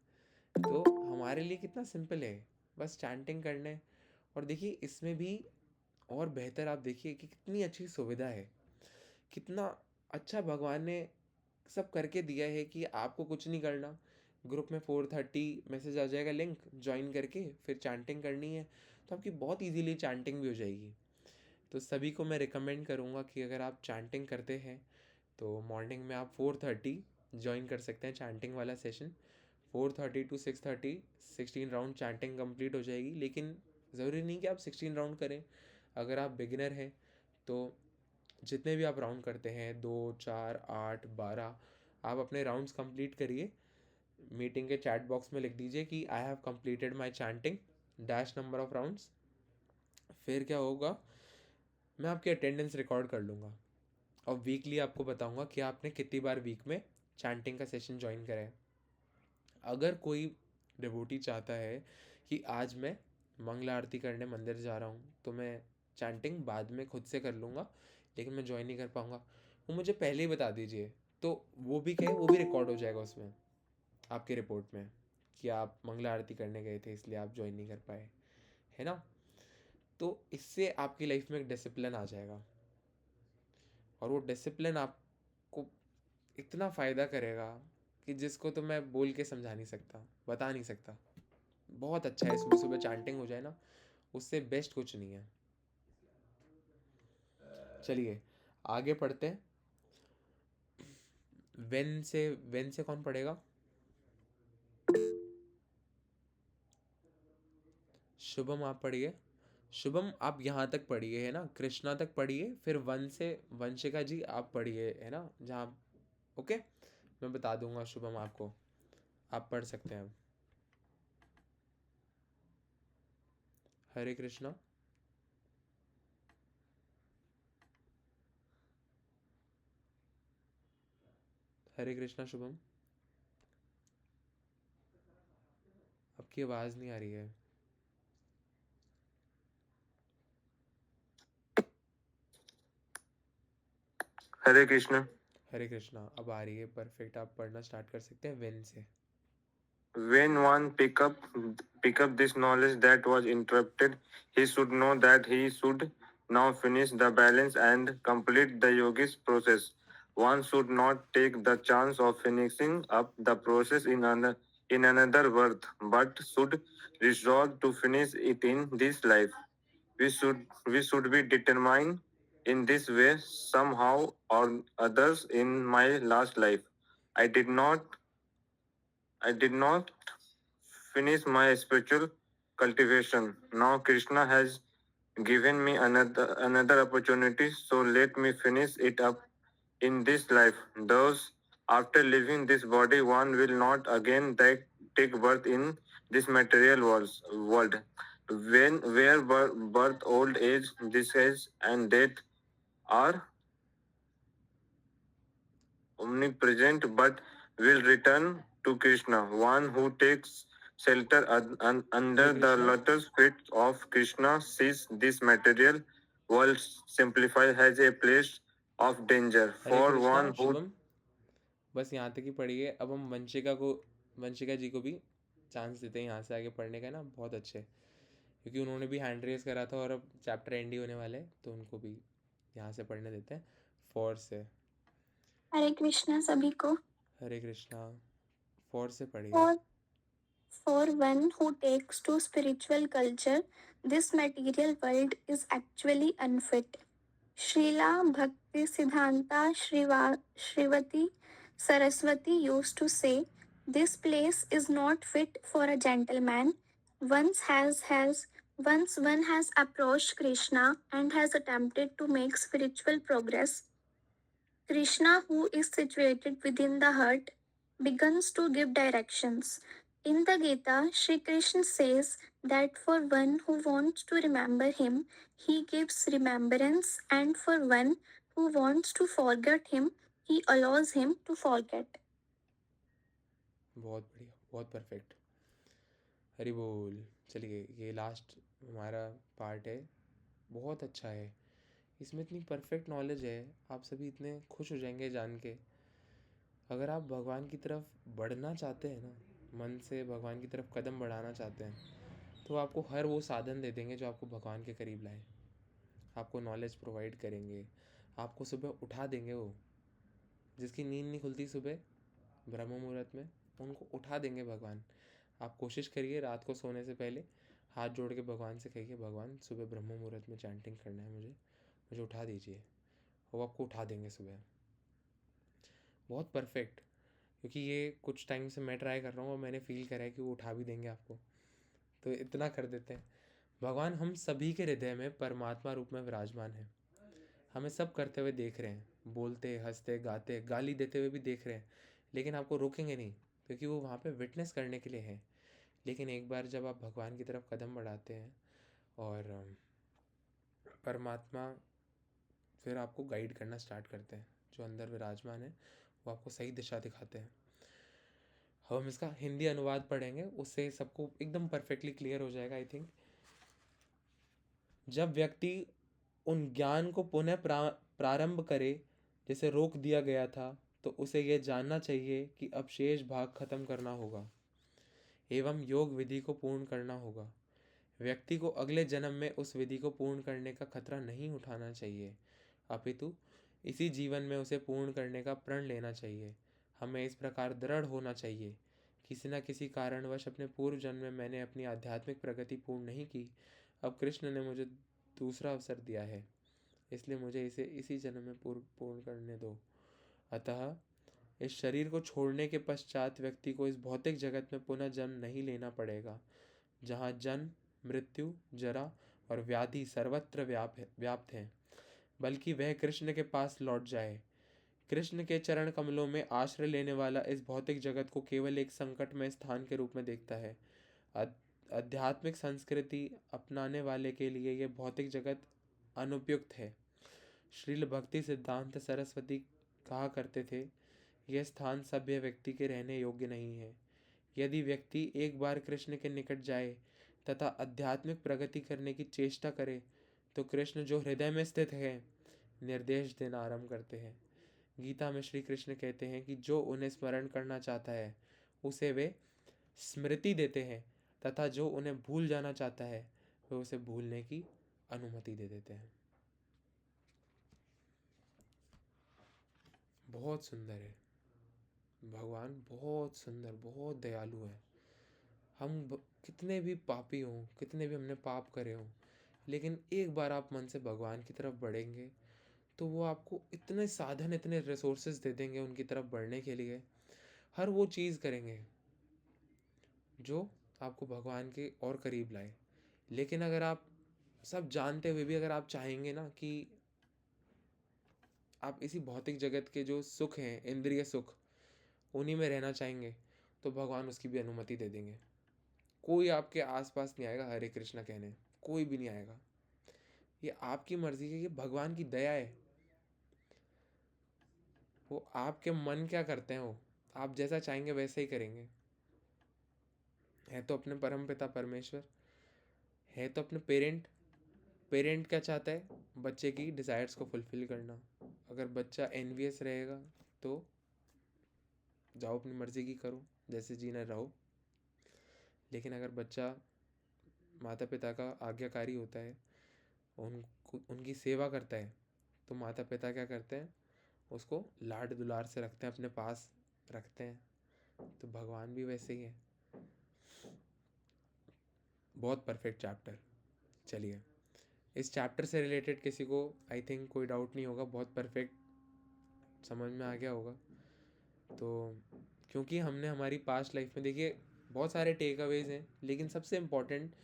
तो हमारे लिए कितना सिंपल है, बस चैंटिंग करने। और देखिए इसमें भी और बेहतर आप देखिए कि कितनी अच्छी सुविधा है, कितना अच्छा भगवान ने सब करके दिया है कि आपको कुछ नहीं करना। ग्रुप में 4:30 मैसेज आ जाएगा, लिंक ज्वाइन करके फिर चैंटिंग करनी है, तो आपकी बहुत इजीली चैंटिंग भी हो जाएगी। तो सभी को मैं रिकमेंड करूँगा कि अगर आप चैंटिंग करते हैं तो मॉर्निंग में आप 4:30 ज्वाइन कर सकते हैं चैंटिंग वाला session. 4:30 to 6:30 16 round chanting complete हो जाएगी, लेकिन ज़रूरी नहीं कि आप 16 राउंड करें। अगर आप बिगिनर हैं तो जितने भी आप राउंड करते हैं 2 4 8 12, आप अपने राउंड्स कंप्लीट करिए। मीटिंग के चैट बॉक्स में लिख दीजिए कि I have completed my chanting dash number of rounds. फिर क्या होगा, मैं आपकी अटेंडेंस रिकॉर्ड कर लूँगा और वीकली आपको बताऊँगा कि आपने कितनी बार वीक में चैंटिंग का सेशन ज्वाइन करा है। अगर कोई डिवोटी चाहता है कि आज मैं मंगला आरती करने मंदिर जा रहा हूँ, तो मैं चैंटिंग बाद में खुद से कर लूँगा, लेकिन मैं ज्वाइन नहीं कर पाऊँगा, वो मुझे पहले ही बता दीजिए। तो वो भी क्या है, वो भी रिकॉर्ड हो जाएगा उसमें आपके रिपोर्ट में कि आप मंगला आरती करने गए थे इसलिए आप ज्वाइन नहीं कर पाए, है ना? तो इससे आपकी लाइफ में एक डिसिप्लिन आ जाएगा और वो डिसिप्लिन आपको इतना फ़ायदा करेगा कि जिसको तो मैं बोल के समझा नहीं सकता, बता नहीं सकता। बहुत अच्छा है, सुबह सुबह चैंटिंग हो जाए ना, उससे बेस्ट कुछ नहीं है। चलिए आगे पढ़ते हैं। वेन से कौन पढ़ेगा? शुभम आप पढ़िए। शुभम आप यहाँ तक पढ़िए है ना, कृष्णा तक पढ़िए, फिर वन से वंशिका जी आप पढ़िए है ना, जहाँ ओके मैं बता दूंगा शुभम आपको, आप पढ़ सकते हैं अब। हरे कृष्णा। हरे कृष्णा शुभम, आपकी आवाज़ नहीं आ रही है। हरे कृष्ण। हरे कृष्णा अब आ रही है, परफेक्ट। आप पढ़ना स्टार्ट कर सकते हैं वेन से। When one pick up this knowledge that was interrupted, he should know that he should now finish the balance and complete the yogi's process. One should not take the chance of finishing up the process in another birth, but should resolve to finish it in this life. We should be determined in this way somehow or others. In my last life, I did not I did not finish my spiritual cultivation. Now Krishna has given me another opportunity, so let me finish it up in this life. Thus, after leaving this body, one will not again take birth in this material world. When where birth, old age, disease, and death are omnipresent, but will return to Krishna. One who takes shelter under Hare the Krishna. lotus feet of Krishna sees this material world simplify as a place of danger. Hare For Krishna one who Shubham, बस यहाँ तक ही पढ़िए। अब हम वंशिका जी को भी chance देते हैं यहाँ से आगे पढ़ने का ना, बहुत अच्छे, क्योंकि उन्होंने भी हैंड रेस करा था और अब चैप्टर एंड ही होने वाले हैं, तो उनको भी यहाँ से पढ़ने देते हैं। 4 से। हरे कृष्णा सभी को। हरे कृष्णा 4 से पढ़िए। For one who takes to spiritual culture, this material world is actually unfit. Srila Bhakti Siddhanta Shrivati Saraswati used to say, "This place is not fit for a gentleman. Once one has approached Krishna and has attempted to make spiritual progress, Krishna, who is situated within the heart, begins to give directions. In the Gita, Sri Krishna says that for one who wants to remember him, he gives remembrance, and for one who wants to forget him, he allows him to forget. बहुत बढ़िया, बहुत perfect. Hari बोल। चलिए ये last हमारा part है, बहुत अच्छा है, इसमें इतनी परफेक्ट नॉलेज है, आप सभी इतने खुश हो जाएंगे जान के। अगर आप भगवान की तरफ बढ़ना चाहते हैं ना, मन से भगवान की तरफ कदम बढ़ाना चाहते हैं, तो आपको हर वो साधन दे देंगे जो आपको भगवान के करीब लाए। आपको नॉलेज प्रोवाइड करेंगे, आपको सुबह उठा देंगे, वो जिसकी नींद नहीं खुलती सुबह ब्रह्म मुहूर्त में, उनको उठा देंगे भगवान। आप कोशिश करिए रात को सोने से पहले हाथ जोड़ के भगवान से कहिए, भगवान सुबह ब्रह्म मुहूर्त में चैंटिंग करना है, मुझे उठा दीजिए। वो आपको उठा देंगे सुबह। बहुत परफेक्ट, क्योंकि ये कुछ टाइम से मैं ट्राई कर रहा हूँ और मैंने फील करा है कि वो उठा भी देंगे आपको। तो इतना कर देते हैं। भगवान हम सभी के हृदय में परमात्मा रूप में विराजमान है, हमें सब करते हुए देख रहे हैं, बोलते हंसते गाते गाली देते हुए भी देख रहे हैं, लेकिन आपको रोकेंगे नहीं, क्योंकि वो वहाँ पे विटनेस करने के लिए है। लेकिन एक बार जब आप भगवान की तरफ कदम बढ़ाते हैं और परमात्मा फिर आपको गाइड करना स्टार्ट करते हैं, जो अंदर विराजमान है वो आपको सही दिशा दिखाते हैं। हम इसका हिंदी अनुवाद पढ़ेंगे, उससे सबको एकदम परफेक्टली क्लियर हो जाएगा आई थिंक। जब व्यक्ति उन ज्ञान को पुनः प्रारंभ करे जिसे रोक दिया गया था, तो उसे यह जानना चाहिए कि अब शेष भाग खत्म करना होगा एवं योग विधि को पूर्ण करना होगा। व्यक्ति को अगले जन्म में उस विधि को पूर्ण करने का खतरा नहीं उठाना चाहिए, अपितु इसी जीवन में उसे पूर्ण करने का प्रण लेना चाहिए। हमें इस प्रकार दृढ़ होना चाहिए, किसी न किसी कारणवश अपने पूर्व जन्म में मैंने अपनी आध्यात्मिक प्रगति पूर्ण नहीं की, अब कृष्ण ने मुझे दूसरा अवसर दिया है, इसलिए मुझे इसे इसी जन्म में पूर्ण करने दो। अतः इस शरीर को छोड़ने के पश्चात व्यक्ति को इस भौतिक जगत में पुनः जन्म नहीं लेना पड़ेगा, जहाँ जन्म, मृत्यु, जरा और व्याधि सर्वत्र व्याप्त हैं, बल्कि वह कृष्ण के पास लौट जाए। कृष्ण के चरण कमलों में आश्रय लेने वाला इस भौतिक जगत को केवल एक संकटमय स्थान के रूप में देखता है। आध्यात्मिक संस्कृति अपनाने वाले के लिए यह भौतिक जगत अनुपयुक्त है। श्रील भक्ति सिद्धांत सरस्वती कहा करते थे, यह स्थान सभ्य व्यक्ति के रहने योग्य नहीं है। यदि व्यक्ति एक बार कृष्ण के निकट जाए तथा आध्यात्मिक प्रगति करने की चेष्टा करे, तो कृष्ण जो हृदय में स्थित है निर्देश देना आरंभ करते हैं। गीता में श्री कृष्ण कहते हैं कि जो उन्हें स्मरण करना चाहता है उसे वे स्मृति देते हैं, तथा जो उन्हें भूल जाना चाहता है वे उसे भूलने की अनुमति दे देते हैं। बहुत सुंदर है भगवान, बहुत सुंदर, बहुत दयालु है। हम कितने भी पापी हों, कितने भी हमने पाप करे हों, लेकिन एक बार आप मन से भगवान की तरफ बढ़ेंगे तो वो आपको इतने साधन, इतने रिसोर्सेज दे देंगे उनकी तरफ बढ़ने के लिए। हर वो चीज़ करेंगे जो आपको भगवान के और करीब लाए। लेकिन अगर आप सब जानते हुए भी अगर आप चाहेंगे ना कि आप इसी भौतिक जगत के जो सुख हैं, इंद्रिय सुख, उन्हीं में रहना चाहेंगे, तो भगवान उसकी भी अनुमति दे देंगे। कोई आपके आसपास नहीं आएगा हरे कृष्णा कहने, कोई भी नहीं आएगा। ये आपकी मर्जी है, ये भगवान की दया है। वो आपके मन क्या करते हैं, वो आप जैसा चाहेंगे वैसे ही करेंगे। है तो अपने परम पिता परमेश्वर, है तो अपने पेरेंट। पेरेंट क्या चाहता है, बच्चे की डिज़ायर्स को फुलफिल करना। अगर बच्चा एनवियस रहेगा तो जाओ अपनी मर्जी की करो, जैसे जीना रहो। लेकिन अगर बच्चा माता पिता का आज्ञाकारी होता है, उनकी सेवा करता है, तो माता पिता क्या करते हैं, उसको लाड दुलार से रखते हैं, अपने पास रखते हैं। तो भगवान भी वैसे ही है। बहुत परफेक्ट चैप्टर। चलिए, इस चैप्टर से रिलेटेड किसी को आई थिंक कोई डाउट नहीं होगा, बहुत परफेक्ट समझ में आ गया होगा। तो क्योंकि हमने हमारी पास्ट लाइफ में, देखिए बहुत सारे टेक अवेज हैं, लेकिन सबसे इम्पॉर्टेंट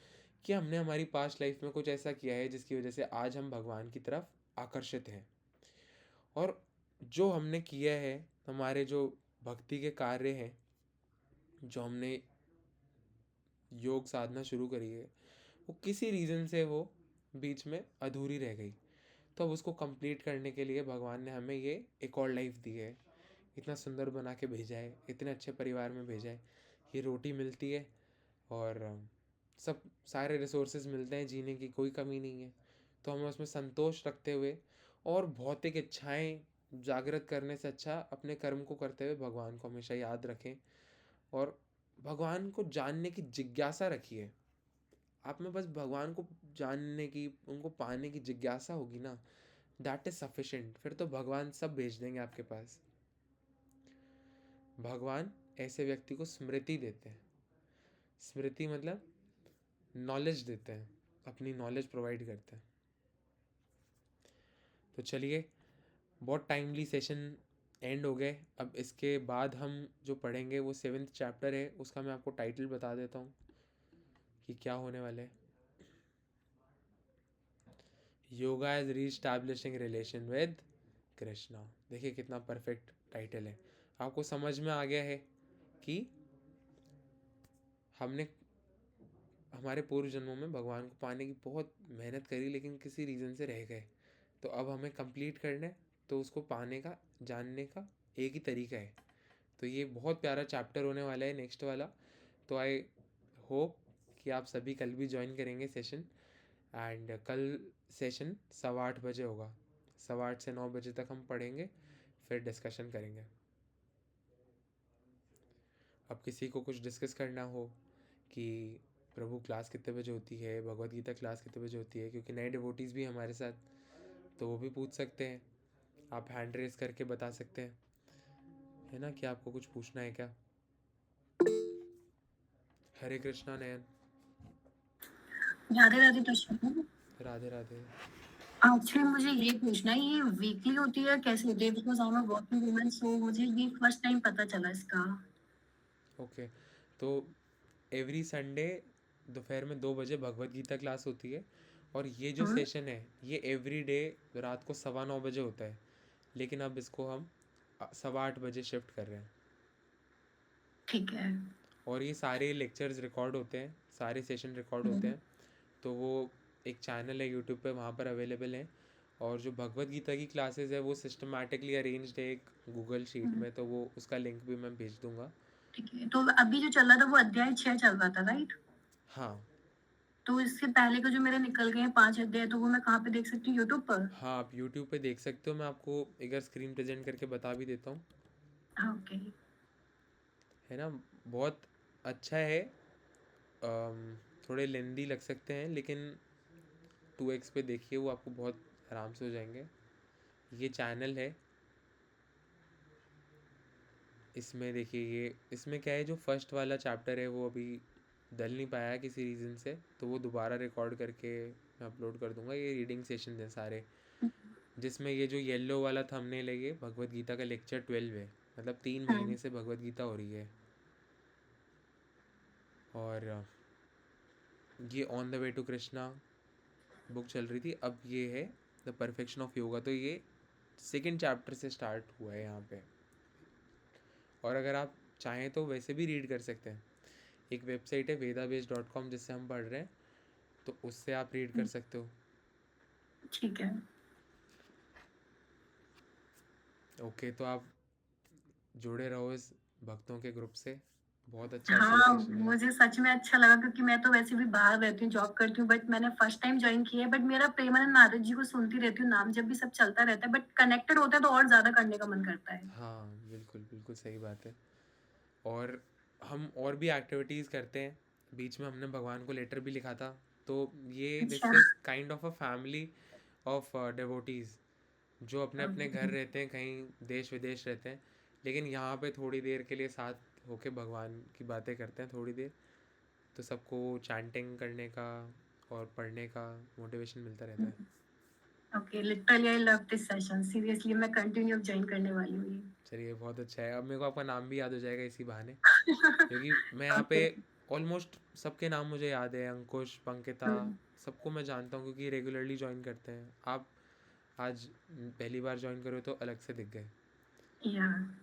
कि हमने हमारी पास्ट लाइफ में कुछ ऐसा किया है जिसकी वजह से आज हम भगवान की तरफ आकर्षित हैं। और जो हमने किया है, हमारे जो भक्ति के कार्य हैं, जो हमने योग साधना शुरू करी है, वो किसी रीज़न से वो बीच में अधूरी रह गई। तो अब उसको कंप्लीट करने के लिए भगवान ने हमें ये एक और लाइफ दी है, इतना सुंदर बना के भेजा है, इतने अच्छे परिवार में भेजा है। ये रोटी मिलती है और सब सारे रिसोर्सेज मिलते हैं, जीने की कोई कमी नहीं है। तो हमें उसमें संतोष रखते हुए और भौतिक इच्छाएं जागृत करने से अच्छा अपने कर्म को करते हुए भगवान को हमेशा याद रखें और भगवान को जानने की जिज्ञासा रखिए। आप में बस भगवान को जानने की, उनको पाने की जिज्ञासा होगी ना, दैट इज सफिशिएंट। फिर तो भगवान सब भेज देंगे आपके पास। भगवान ऐसे व्यक्ति को स्मृति देते हैं। स्मृति मतलब नॉलेज देते हैं, अपनी नॉलेज प्रोवाइड करते हैं। तो चलिए, बहुत टाइमली सेशन एंड हो गए। अब इसके बाद हम जो पढ़ेंगे वो 7th चैप्टर है। उसका मैं आपको टाइटल बता देता हूँ कि क्या होने वाला है। Yoga is reestablishing relation with Krishna. देखिए कितना परफेक्ट टाइटल है। आपको समझ में आ गया है कि हमने हमारे पूर्व जन्मों में भगवान को पाने की बहुत मेहनत करी, लेकिन किसी रीज़न से रह गए। तो अब हमें कंप्लीट करना है, तो उसको पाने का, जानने का एक ही तरीका है। तो ये बहुत प्यारा चैप्टर होने वाला है नेक्स्ट वाला। तो आई होप कि आप सभी कल भी ज्वाइन करेंगे सेशन। एंड कल सेशन 8:15 बजे होगा। 8:15 से 9 बजे तक हम पढ़ेंगे, फिर डिस्कशन करेंगे। अब किसी को कुछ डिस्कस करना हो कि प्रभु क्लास कितने बजे होती है, भगवत गीता क्लास कितने बजे होती है, क्योंकि नए डिवोटीज़ भी हमारे साथ, तो वो भी पूछ सकते हैं। आप हैंड रेज करके बता सकते हैं, है ना, कि आपको कुछ पूछना है क्या? हरे कृष्णा नयन। राधे राधे कृष्ण। राधे राधे। एक्चुअली मुझे ये पूछना है, ये वीकली होती है कैसे होती है? Because I am a working woman, so मुझे ये फर्स्ट टाइम पता चला इसका। ओके, तो एवरी संडे दोपहर में 2 बजे भगवत गीता क्लास होती है, और ये जो सेशन है ये एवरी डे रात को 9:15 बजे होता है, लेकिन अब इसको हम 8:15 बजे शिफ्ट कर रहे हैं। ठीक है। और ये सारे लेक्चर्स रिकॉर्ड होते हैं, सारे सेशन रिकॉर्ड होते हैं, तो वो एक चैनल है यूट्यूब पे, वहाँ पर अवेलेबल है। और जो भगवत गीता की क्लासेस है वो सिस्टमैटिकली अरेंज्ड है एक गूगल शीट में, तो वो उसका लिंक भी मैं भेज दूंगा। ठीक है, तो अभी जो चल रहा था वो अध्याय 6 चल रहा था, राइट? हाँ तो इससे पहले का जो मेरे निकल गए हैं 5 अध्याय, तो वो मैं कहाँ पे देख सकती हूँ? यूट्यूब पर? हाँ, आप यूट्यूब पे देख सकते हो, मैं आपको एक बार स्क्रीन प्रेजेंट करके बता भी देता हूँ, हाँ, ओके। है ना। बहुत अच्छा है। थोड़े लेंदी लग सकते हैं, लेकिन 2x पे देखिए, वो आपको बहुत आराम से हो जाएंगे। ये चैनल है, इसमें देखिए, ये इसमें क्या है, जो फर्स्ट वाला चैप्टर है वो अभी डल नहीं पाया है किसी रीज़न से, तो वो दोबारा रिकॉर्ड करके मैं अपलोड कर दूंगा। ये रीडिंग सेशन हैं सारे, जिसमें ये जो येलो वाला थंबनेल है ये भगवत गीता का लेक्चर 12 है, मतलब 3 महीने से भगवत गीता हो रही है। और ये on the way to Krishna book चल रही थी, अब ये है द परफेक्शन ऑफ योगा, तो ये सेकेंड चैप्टर से स्टार्ट हुआ है यहाँ पे। और अगर आप चाहें तो वैसे भी रीड कर सकते हैं, एक वेबसाइट है vedabase.com जिससे हम पढ़ रहे हैं, तो उससे आप रीड कर सकते हो। ठीक है। ओके, तो आप जुड़े रहो इस भक्तों के ग्रुप से, बहुत अच्छा हाँ, एसोसिएशन है। मुझे सच में अच्छा लगा, क्योंकि मैं तो वैसे भी बाहर रहती हूँ, जॉब करती हूँ, बट मैंने फर्स्ट टाइम ज्वाइन किया है। बट मेरा प्रेमानंद नारद जी को सुनती रहती हूँ, नाम जब भी सब चलता रहता है, बट कनेक्टेड होता है तो और ज्यादा करने का मन करता है। हाँ बिल्कुल बिल्कुल सही बात है। और हम और भी एक्टिविटीज़ करते हैं, बीच में हमने भगवान को लेटर भी लिखा था, तो ये अच्छा। This is kind of a family of devotees जो अपने अपने घर रहते हैं, कहीं देश विदेश रहते हैं, लेकिन यहाँ पे थोड़ी देर के लिए साथ होके भगवान की बातें करते हैं थोड़ी देर, तो सबको चैंटिंग करने का और पढ़ने का मोटिवेशन मिलता रहता है। Okay, literally I love this session, seriously मैं कंटिन्यू ज्वाइन करने वाली हूँ ये। चलिए बहुत अच्छा है, अब मेरे को आपका नाम भी याद हो जाएगा इसी बहाने, क्योंकि मैं यहाँ पे ओके। ऑलमोस्ट सबके नाम मुझे याद है, अंकुश, पंकिता, सबको मैं जानता हूँ क्योंकि रेगुलरली ज्वाइन करते हैं। आप आज पहली बार ज्वाइन करो तो अलग से दिख गए। या।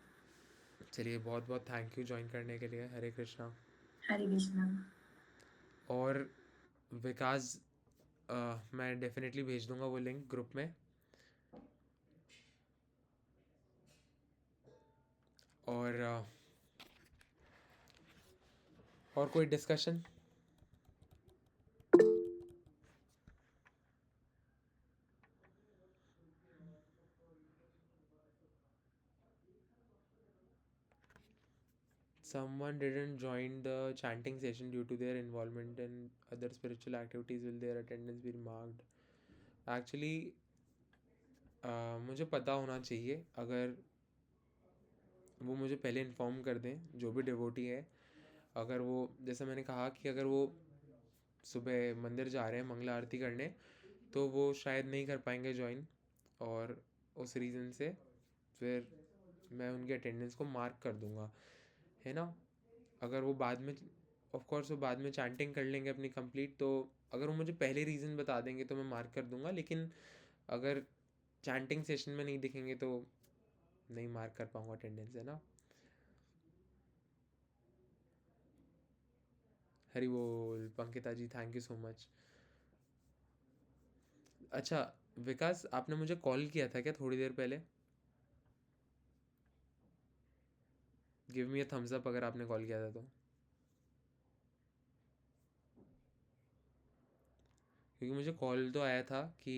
चलिए बहुत बहुत थैंक यू ज्वाइन करने के लिए। हरे कृष्णा। हरे कृष्णा। और विकास, मैं डेफिनेटली भेज दूंगा वो लिंक ग्रुप में। और कोई discussion? Someone didn't join the chanting session due to their involvement in other spiritual activities. Will their attendance be marked? Actually, मुझे पता होना चाहिए, अगर वो मुझे पहले इन्फॉर्म कर दें, जो भी डिवोटी है, अगर वो, जैसे मैंने कहा कि अगर वो सुबह मंदिर जा रहे हैं मंगला आरती करने, तो वो शायद नहीं कर पाएंगे ज्वाइन, और उस रीज़न से फिर मैं उनकी अटेंडेंस को मार्क कर दूंगा, है ना। अगर वो बाद में, ऑफ कोर्स वो बाद में चैंटिंग कर लेंगे अपनी कंप्लीट, तो अगर वो मुझे पहले रीज़न बता देंगे तो मैं मार्क कर दूंगा, लेकिन अगर चैंटिंग सेशन में नहीं दिखेंगे तो नहीं मार्क कर पाऊंगा अटेंडेंस, है ना। हरी बोल पंकिता जी, थैंक यू सो मच। अच्छा विकास, आपने मुझे कॉल किया था क्या थोड़ी देर पहले? Give me a thumbs up अगर आपने कॉल किया था तो, क्योंकि मुझे कॉल तो आया था कि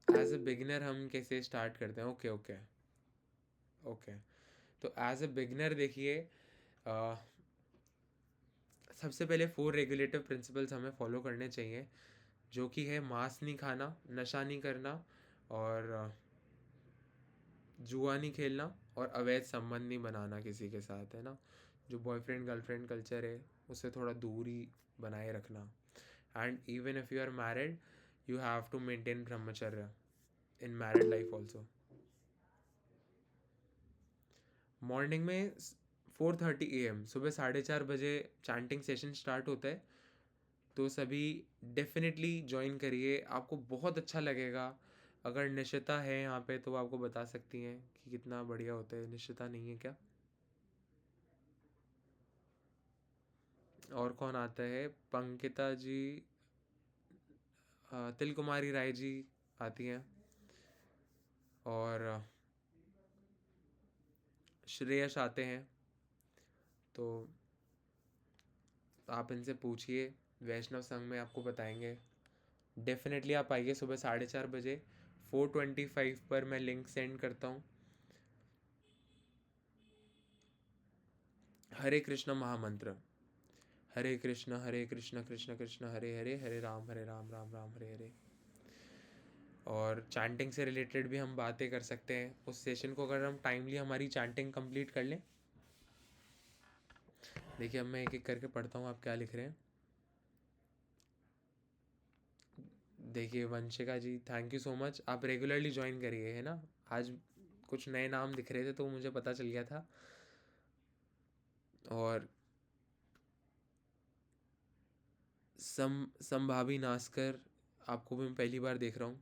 एज अ बिगिनर हम कैसे स्टार्ट करते हैं। ओके ओके ओके, तो एज अ बिगिनर देखिए, सबसे पहले 4 रेगुलेटिव प्रिंसिपल्स हमें फॉलो करने चाहिए, जो कि है मांस नहीं खाना, नशा नहीं करना, और जुआ नहीं खेलना और अवैध संबंध नहीं बनाना किसी के साथ, है ना। जो बॉयफ्रेंड गर्लफ्रेंड कल्चर है उससे थोड़ा दूरी बनाए रखना। And even if you are married, you have to maintain brahmacharya in married life also. Morning में 4:30 AM, सुबह 4:30 बजे चैंटिंग सेशन स्टार्ट होता है, तो सभी डेफिनेटली ज्वाइन करिए, आपको बहुत अच्छा लगेगा। अगर निशिता है यहाँ पे तो वो आपको बता सकती हैं कि कितना बढ़िया होता है। निशिता नहीं है क्या? और कौन आता है? पंकिता जी, तिल कुमारी राय जी आती हैं, और श्रेयस आते हैं। तो आप इनसे पूछिए, वैष्णव संघ में आपको बताएंगे। डेफिनेटली आप आइए सुबह 4:30 बजे। 4:25 पर मैं लिंक सेंड करता हूँ। हरे कृष्ण महामंत्र, हरे कृष्ण कृष्ण कृष्ण हरे हरे, हरे राम राम राम हरे हरे। और चैंटिंग से रिलेटेड भी हम बातें कर सकते हैं उस सेशन को, अगर हम टाइमली हमारी चैंटिंग कंप्लीट कर लें। देखिए अब मैं एक एक करके पढ़ता हूँ आप क्या लिख रहे हैं। देखिए वंशिका जी, थैंक यू सो मच, आप रेगुलरली ज्वाइन करिए, है ना। आज कुछ नए नाम दिख रहे थे तो मुझे पता चल गया था। और संभावी नास्कर, आपको भी मैं पहली बार देख रहा हूँ,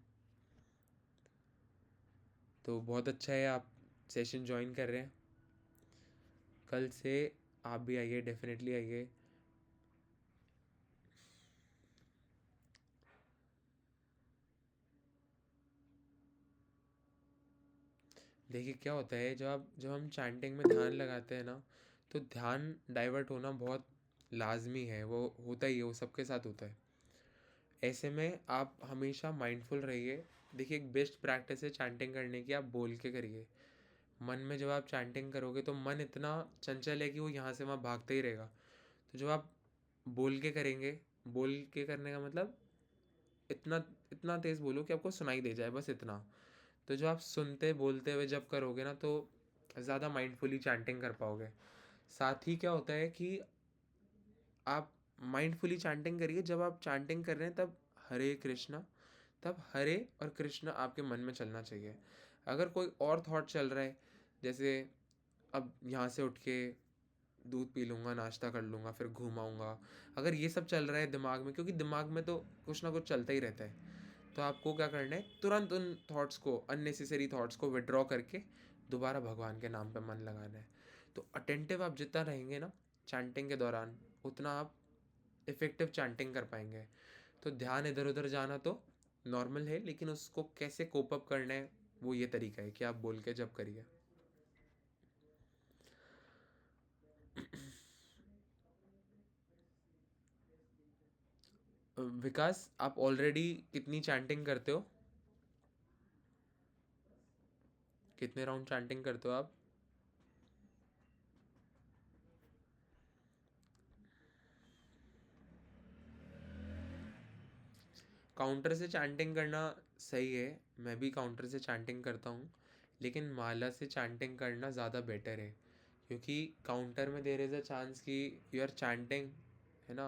तो बहुत अच्छा है आप सेशन ज्वाइन कर रहे हैं। कल से आप भी आइए, डेफिनेटली आइए। देखिए क्या होता है, जब हम चैंटिंग में ध्यान लगाते हैं ना, तो ध्यान डाइवर्ट होना बहुत लाजमी है, वो होता ही है, वो सबके साथ होता है। ऐसे में आप हमेशा माइंडफुल रहिए। देखिए एक बेस्ट प्रैक्टिस है चैंटिंग करने की, आप बोल के करिए। मन में जब आप चैंटिंग करोगे तो मन इतना चंचल है कि वो यहाँ से वहाँ भागता ही रहेगा। तो जब आप बोल के करेंगे, बोल के करने का मतलब इतना इतना तेज़ बोलो कि आपको सुनाई दे जाए, बस इतना। तो जो आप सुनते बोलते हुए जब करोगे ना, तो ज़्यादा माइंडफुली चैंटिंग कर पाओगे। साथ ही क्या होता है कि आप माइंडफुली चैंटिंग करिए। जब आप चैंटिंग कर रहे हैं तब हरे कृष्णा, तब हरे और कृष्ण आपके मन में चलना चाहिए। अगर कोई और थॉट चल रहा है, जैसे अब यहाँ से उठ के दूध पी लूँगा, नाश्ता कर लूँगा, फिर घूमाऊँगा, अगर ये सब चल रहा है दिमाग में, क्योंकि दिमाग में तो कुछ ना कुछ चलता ही रहता है, तो आपको क्या करना है, तुरंत उन थॉट्स को, अननेसेसरी थॉट्स को विड्रॉ करके दोबारा भगवान के नाम पे मन लगाना है। तो अटेंटिव आप जितना रहेंगे ना चैंटिंग के दौरान, उतना आप इफ़ेक्टिव चैंटिंग कर पाएंगे। तो ध्यान इधर उधर जाना तो नॉर्मल है, लेकिन उसको कैसे कोप अप करना है वो ये तरीका है कि आप बोल के जब करिए। विकास, आप ऑलरेडी कितनी चैंटिंग करते हो? कितने राउंड चैंटिंग करते हो आप? काउंटर से चैंटिंग करना सही है, मैं भी काउंटर से चैंटिंग करता हूँ, लेकिन माला से चैंटिंग करना ज़्यादा बेटर है, क्योंकि काउंटर में देयर इज़ अ चांस कि यू आर चैंटिंग, है ना,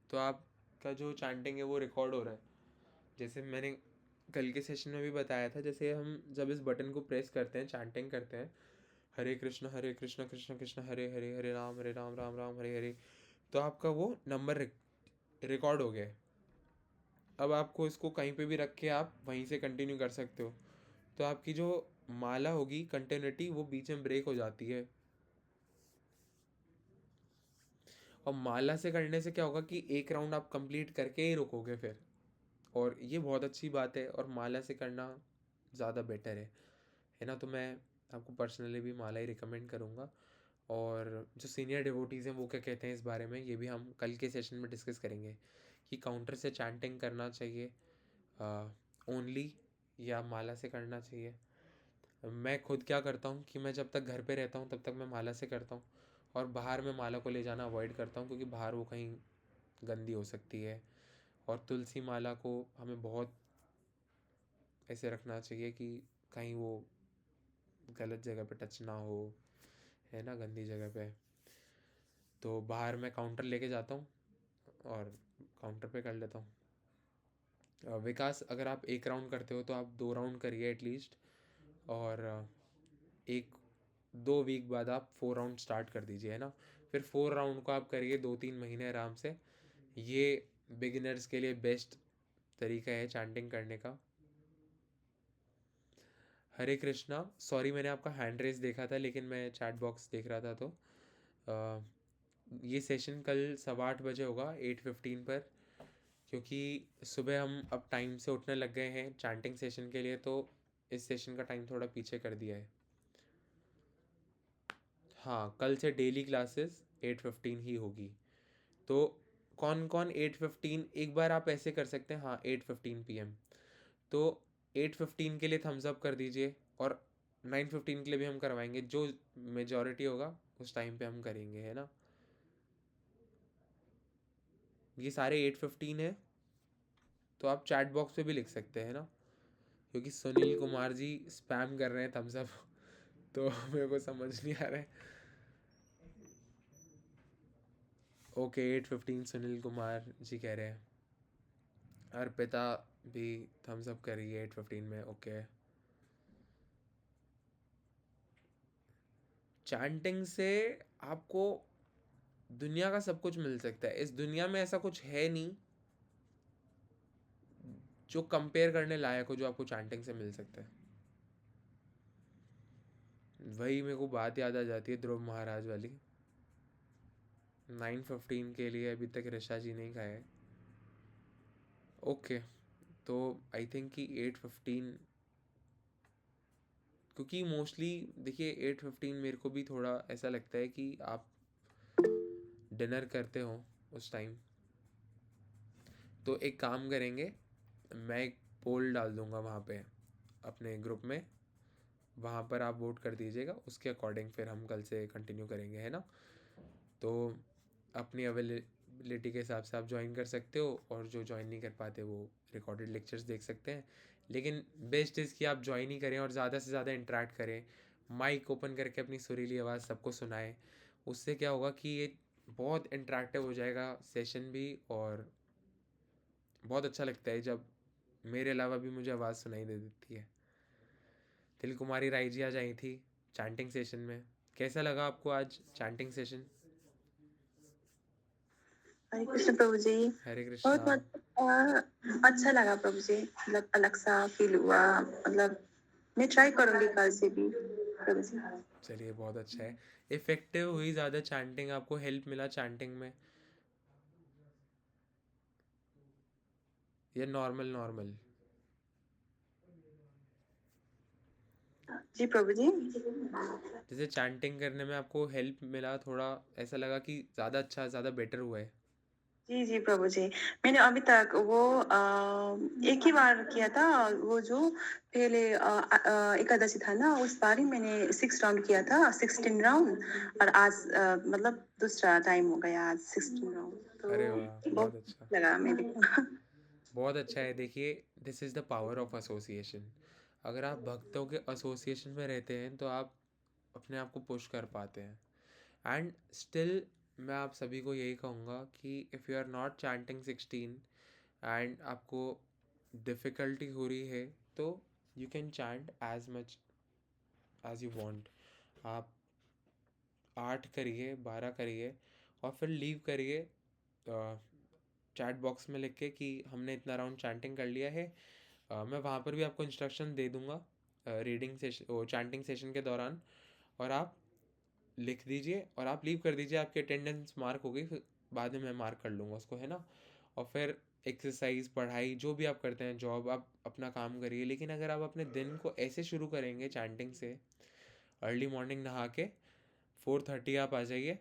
तो आपका जो चैंटिंग है वो रिकॉर्ड हो रहा है। जैसे मैंने कल के सेशन में भी बताया था, जैसे हम जब इस बटन को प्रेस करते हैं, चैंटिंग करते हैं, हरे कृष्ण कृष्ण कृष्ण हरे हरे, हरे राम राम राम हरे हरे, तो आपका वो नंबर रिकॉर्ड हो गया है। अब आपको इसको कहीं पे भी रख के आप वहीं से कंटिन्यू कर सकते हो। तो आपकी जो माला होगी, कंटिन्यूटी, वो बीच में ब्रेक हो जाती है। और माला से करने से क्या होगा कि एक राउंड आप कंप्लीट करके ही रुकोगे फिर, और ये बहुत अच्छी बात है, और माला से करना ज़्यादा बेटर है ना। तो मैं आपको पर्सनली भी माला ही रिकमेंड करूँगा। और जो सीनियर डिवोटीज़ हैं वो क्या कहते हैं इस बारे में, ये भी हम कल के सेशन में डिस्कस करेंगे कि काउंटर से चैंटिंग करना चाहिए ओनली, या माला से करना चाहिए। मैं खुद क्या करता हूँ कि मैं जब तक घर पे रहता हूँ तब तक मैं माला से करता हूँ, और बाहर में माला को ले जाना अवॉइड करता हूँ, क्योंकि बाहर वो कहीं गंदी हो सकती है। और तुलसी माला को हमें बहुत ऐसे रखना चाहिए कि कहीं वो गलत जगह पे टच ना हो, है ना, गंदी जगह पे। तो बाहर मैं काउंटर लेके जाता हूँ और काउंटर पे कर लेता हूँ। विकास, अगर आप एक राउंड करते हो तो आप 2 राउंड करिए एटलीस्ट, और एक 2 वीक बाद आप 4 राउंड स्टार्ट कर दीजिए, है ना। फिर 4 राउंड को आप करिए 2-3 महीने आराम से। ये बिगिनर्स के लिए बेस्ट तरीका है चैंटिंग करने का। हरे कृष्णा, सॉरी मैंने आपका हैंड रेस देखा था लेकिन मैं चैट बॉक्स देख रहा था। तो ये सेशन कल 8:15 होगा, 8:15 पर, क्योंकि सुबह हम अब टाइम से उठने लग गए हैं चैंटिंग सेशन के लिए, तो इस सेशन का टाइम थोड़ा पीछे कर दिया है। हाँ, कल से डेली क्लासेस 8:15 ही होगी। तो कौन कौन 8:15, एक बार आप ऐसे कर सकते हैं, हाँ 8:15 PM। तो 8:15 के लिए थम्स अप कर दीजिए, और 9:15 के लिए भी हम करवाएंगे, जो मेजॉरिटी होगा उस टाइम पे हम करेंगे, है ना। ये सारे 8:15 है, तो आप चैट बॉक्स पे भी लिख सकते हैं ना, क्योंकि सुनील कुमार जी स्पैम कर रहे हैं थम्स अप तो मेरे को समझ नहीं आ रहा है। ओके, 8:15 सुनील कुमार जी कह रहे हैं। अर्पिता भी थम्स अप कर रही है 8:15 में, ओके। चैंटिंग से आपको दुनिया का सब कुछ मिल सकता है। इस दुनिया में ऐसा कुछ है नहीं जो कंपेयर करने लायक हो जो आपको चैंटिंग से मिल सकता है। वही मेरे को बात याद आ जाती है ध्रुव महाराज वाली। 9:15 के लिए अभी तक ऋषा जी नहीं खाए। ओके, तो आई थिंक कि 8:15, क्योंकि मोस्टली देखिए 8:15 मेरे को भी थोड़ा ऐसा लगता है कि आप डिनर करते हो उस टाइम। तो एक काम करेंगे, मैं एक पोल डाल दूंगा वहाँ पे अपने ग्रुप में, वहाँ पर आप वोट कर दीजिएगा, उसके अकॉर्डिंग फिर हम कल से कंटिन्यू करेंगे, है ना। तो अपनी अवेलेबिलिटी के हिसाब से आप ज्वाइन कर सकते हो, और जो ज्वाइन नहीं कर पाते वो रिकॉर्डेड लेक्चर्स देख सकते हैं। लेकिन बेस्ट इज़ कि आप ज्वाइन ही करें और ज़्यादा से ज़्यादा इंटरेक्ट करें, माइक ओपन करके अपनी सुरीली आवाज़ सबको सुनाएं। उससे क्या होगा कि ये बहुत इंटरेक्टिव हो जाएगा सेशन भी, और बहुत अच्छा लगता है जब मेरे अलावा भी मुझे आवाज़ सुनाई दे देती है। तिल कुमारी राय जी आज आई थी चैंटिंग सेशन में। कैसा लगा आपको आज चैंटिंग सेशन? हरे कृष्ण प्रभु जी। हरे बहुत कृष्णा। अच्छा लगा प्रभु जी, मतलब अलग सा फील हुआ। मतलब मैं ट्राई करूंगी कल से भी प्रभु जी। चलिए, बहुत अच्छा है। इफेक्टिव हुई ज़्यादा चैंटिंग? आपको हेल्प मिला चैंटिंग में, या नॉर्मल नॉर्मल? जी प्रभु जी। जैसे चैंटिंग करने में आपको हेल्प मिला, थोड़ा ऐसा लगा कि ज़्यादा अच्छा, ज़्यादा बेटर हुआ है? जी जी प्रभु जी, मैंने अभी तक वो एक ही बार किया था। वो जो पहले एकादशी था ना, उस बार ही मैंने 6 राउंड किया था, 16 राउंड। और आज मतलब दूसरा टाइम हो गया, आज 16 राउंड। अरे वाह, तो बहुत बहुत अच्छा। लगा मेरे को। बहुत अच्छा है। देखिए, this is the power of association. अगर आप भक्तों के एसोसिएशन में रहते हैं तो आप अपने आप को पुश कर पाते हैं। एंड स्टिल मैं आप सभी को यही कहूँगा कि if you are not chanting 16 and आपको डिफ़िकल्टी हो रही है, तो you can chant as much as you want. आप 8 करिए, 12 करिए, और फिर लीव करिए चैट बॉक्स में लिख के कि हमने इतना राउंड चैंटिंग कर लिया है। मैं वहाँ पर भी आपको इंस्ट्रक्शन दे दूँगा रीडिंग सेशन, वो चैंटिंग सेशन के दौरान, और आप लिख दीजिए और आप लीव कर दीजिए। आपकी अटेंडेंस मार्क हो गई, फिर बाद में मैं मार्क कर लूँगा उसको, है ना। और फिर एक्सरसाइज, पढ़ाई, जो भी आप करते हैं, जॉब, आप अपना काम करिए। लेकिन अगर आप अपने दिन को ऐसे शुरू करेंगे चैंटिंग से, अर्ली मॉर्निंग नहा के 4:30 आप आ जाइए,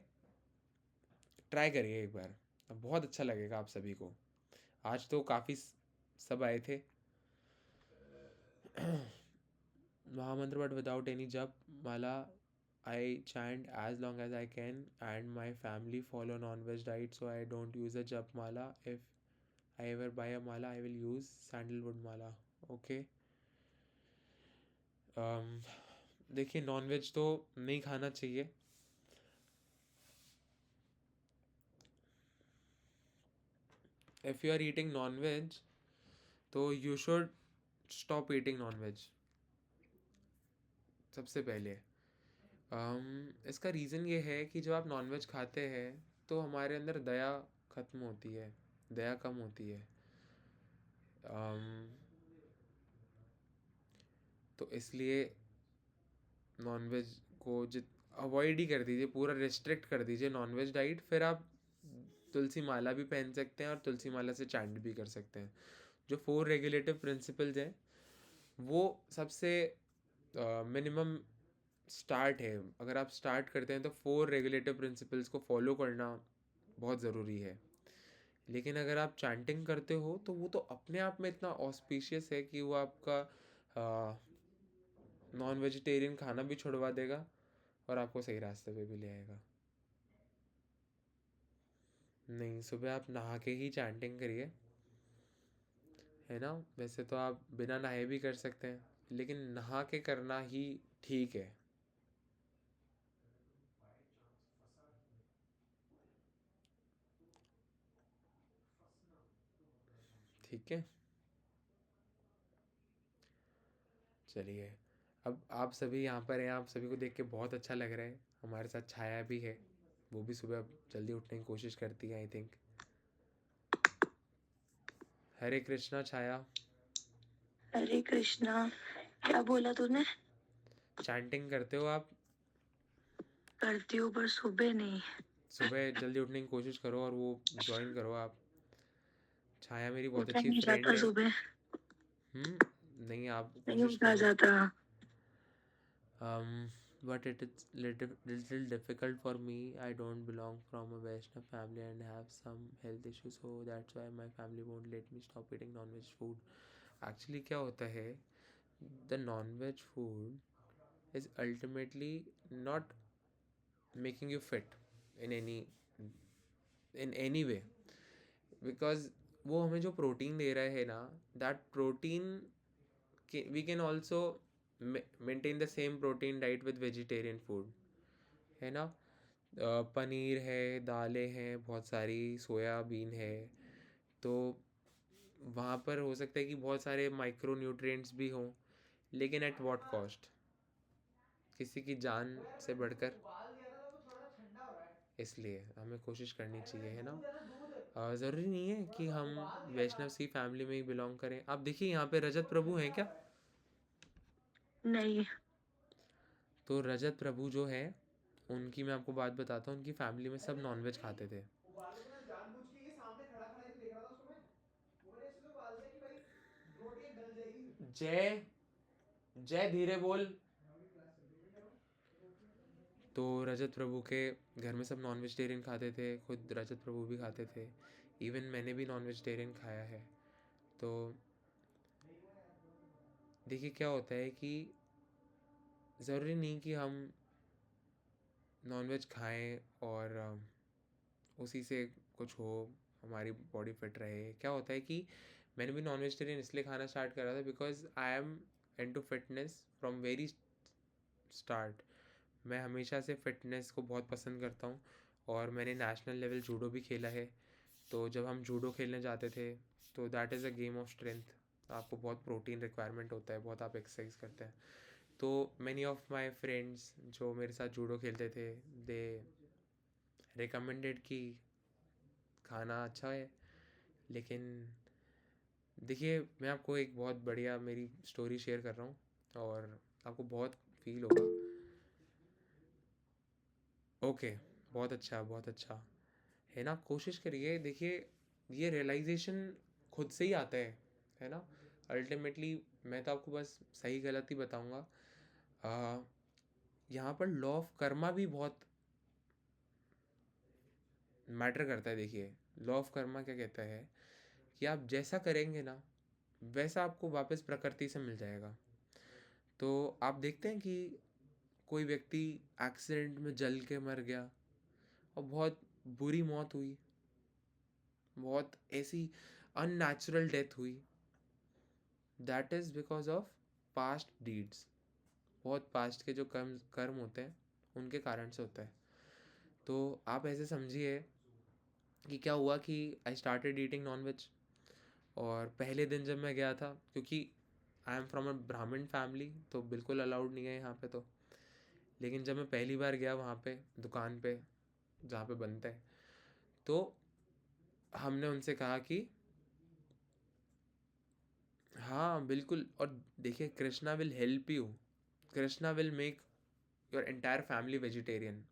ट्राई करिए एक बार, बहुत अच्छा लगेगा आप सभी को। आज तो काफ़ी सब आए थे महामंत्र, बट विदाउट एनी जप माला I chant as long as I can, and my family follow non-veg diet, so I don't use a jap mala. If I ever buy a mala, I will use sandalwood mala. Okay. Um, देखिए nonveg तो नहीं खाना चाहिए। If you are eating nonveg तो you should stop eating nonveg सबसे पहले। इसका reason ये है कि जब आप नॉनवेज खाते हैं तो हमारे अंदर दया ख़त्म होती है, दया कम होती है। तो इसलिए नॉनवेज को जित अवॉइड ही कर दीजिए, पूरा रिस्ट्रिक्ट कर दीजिए नॉनवेज डाइट। फिर आप तुलसी माला भी पहन सकते हैं और तुलसी माला से चैंट भी कर सकते हैं। जो 4 रेगुलेटिव प्रिंसिपल्स हैं वो सबसे मिनिमम स्टार्ट है। अगर आप स्टार्ट करते हैं तो 4 रेगुलेटिव प्रिंसिपल्स को फॉलो करना बहुत ज़रूरी है। लेकिन अगर आप चैंटिंग करते हो तो वो तो अपने आप में इतना ऑस्पिशियस है कि वो आपका नॉन वेजिटेरियन खाना भी छुड़वा देगा और आपको सही रास्ते पे भी ले आएगा। नहीं, सुबह आप नहा के ही चैंटिंग करिए, है ना। वैसे तो आप बिना नहाए भी कर सकते हैं, लेकिन नहा के करना ही ठीक है। ठीक है, चलिए। अब आप सभी यहाँ पर हैं, आप सभी को देख के बहुत अच्छा लग रहा है। हमारे साथ छाया भी है, वो भी सुबह अब जल्दी उठने की कोशिश करती है आई थिंक। हरे कृष्णा छाया। हरे कृष्णा। क्या बोला तूने? चैंटिंग करते हो आप? करती हूँ पर सुबह नहीं। सुबह जल्दी उठने की कोशिश करो और वो ज्वाइन करो आप। छाया मेरी बहुत उठा अच्छी नहीं फ्रेंड जाता है। सुबह। नहीं, आप नहीं कोशिश उठा करो। जाता। But it is little difficult for me. I don't belong from a Vaishnav family and have some health issues, so that's why my family won't let me stop eating non-veg food. Actually क्या होता है, the non-veg food is ultimately not making you fit in any way, because वो हमें जो protein दे रहा है ना, that protein we can also maintain the same protein diet with vegetarian food, है ना। पनीर है, दालें हैं बहुत सारी, सोयाबीन है। तो वहाँ पर हो सकता है कि बहुत सारे माइक्रो न्यूट्रिएंट्स भी हों, लेकिन एट व्हाट कॉस्ट? किसी की जान से बढ़कर। इसलिए हमें कोशिश करनी चाहिए, है ना। ज़रूरी नहीं है कि हम वैष्णव सी फैमिली में ही बिलोंग करें। आप देखिए यहाँ पे रजत प्रभु हैं क्या? नहीं। तो रजत प्रभु जो है, उनकी मैं आपको बात बताता हूँ। उनकी फैमिली में सब नॉनवेज खाते थे। जय जय धीरे बोल। तो रजत प्रभु के घर में सब नॉन वेजिटेरियन खाते थे, खुद रजत प्रभु भी खाते थे। इवन मैंने भी नॉन वेजिटेरियन खाया है। तो देखिए क्या होता है कि ज़रूरी नहीं कि हम नॉनवेज खाएं और उसी से कुछ हो, हमारी बॉडी फिट रहे। क्या होता है कि मैंने भी नॉन वेजिटेरियन इसलिए खाना स्टार्ट करा था because I am into fitness from very start. मैं हमेशा से फ़िटनेस को बहुत पसंद करता हूँ और मैंने नेशनल लेवल जूडो भी खेला है। तो जब हम जूडो खेलने जाते थे तो that is a game of strength. आपको बहुत प्रोटीन रिक्वायरमेंट होता है, बहुत आप एक्सरसाइज करते हैं। तो मैनी ऑफ माई फ्रेंड्स जो मेरे साथ जूडो खेलते थे, दे रिकमेंडेड कि खाना अच्छा है। लेकिन देखिए मैं आपको एक बहुत बढ़िया मेरी स्टोरी शेयर कर रहा हूँ और आपको बहुत फील होगा। ओके, बहुत अच्छा बहुत अच्छा, है ना। कोशिश करिए। देखिए ये रियलाइजेशन खुद से ही आता है ना। अल्टीमेटली मैं तो आपको बस सही गलत ही बताऊंगा। यहाँ पर लॉ ऑफ कर्मा भी बहुत मैटर करता है। देखिए लॉ ऑफ कर्मा क्या कहता है कि आप जैसा करेंगे ना, वैसा आपको वापस प्रकृति से मिल जाएगा। तो आप देखते हैं कि कोई व्यक्ति एक्सीडेंट में जल के मर गया और बहुत बुरी मौत हुई, बहुत ऐसी अननेचुरल डेथ हुई। That is because of past deeds. बहुत पास्ट के जो कर्म कर्म होते हैं उनके कारण से होता है। तो आप ऐसे समझिए कि क्या हुआ कि I started eating non veg. और पहले दिन जब मैं गया था, क्योंकि आई एम फ्रॉम अ ब्राह्मण फैमिली तो बिल्कुल अलाउड नहीं है यहाँ पे तो, लेकिन जब मैं पहली बार गया वहाँ पे दुकान पे जहाँ पे बनता है, तो हमने उनसे कहा कि हाँ बिल्कुल। और देखिए, Krishna will help you, Krishna will make your entire family vegetarian.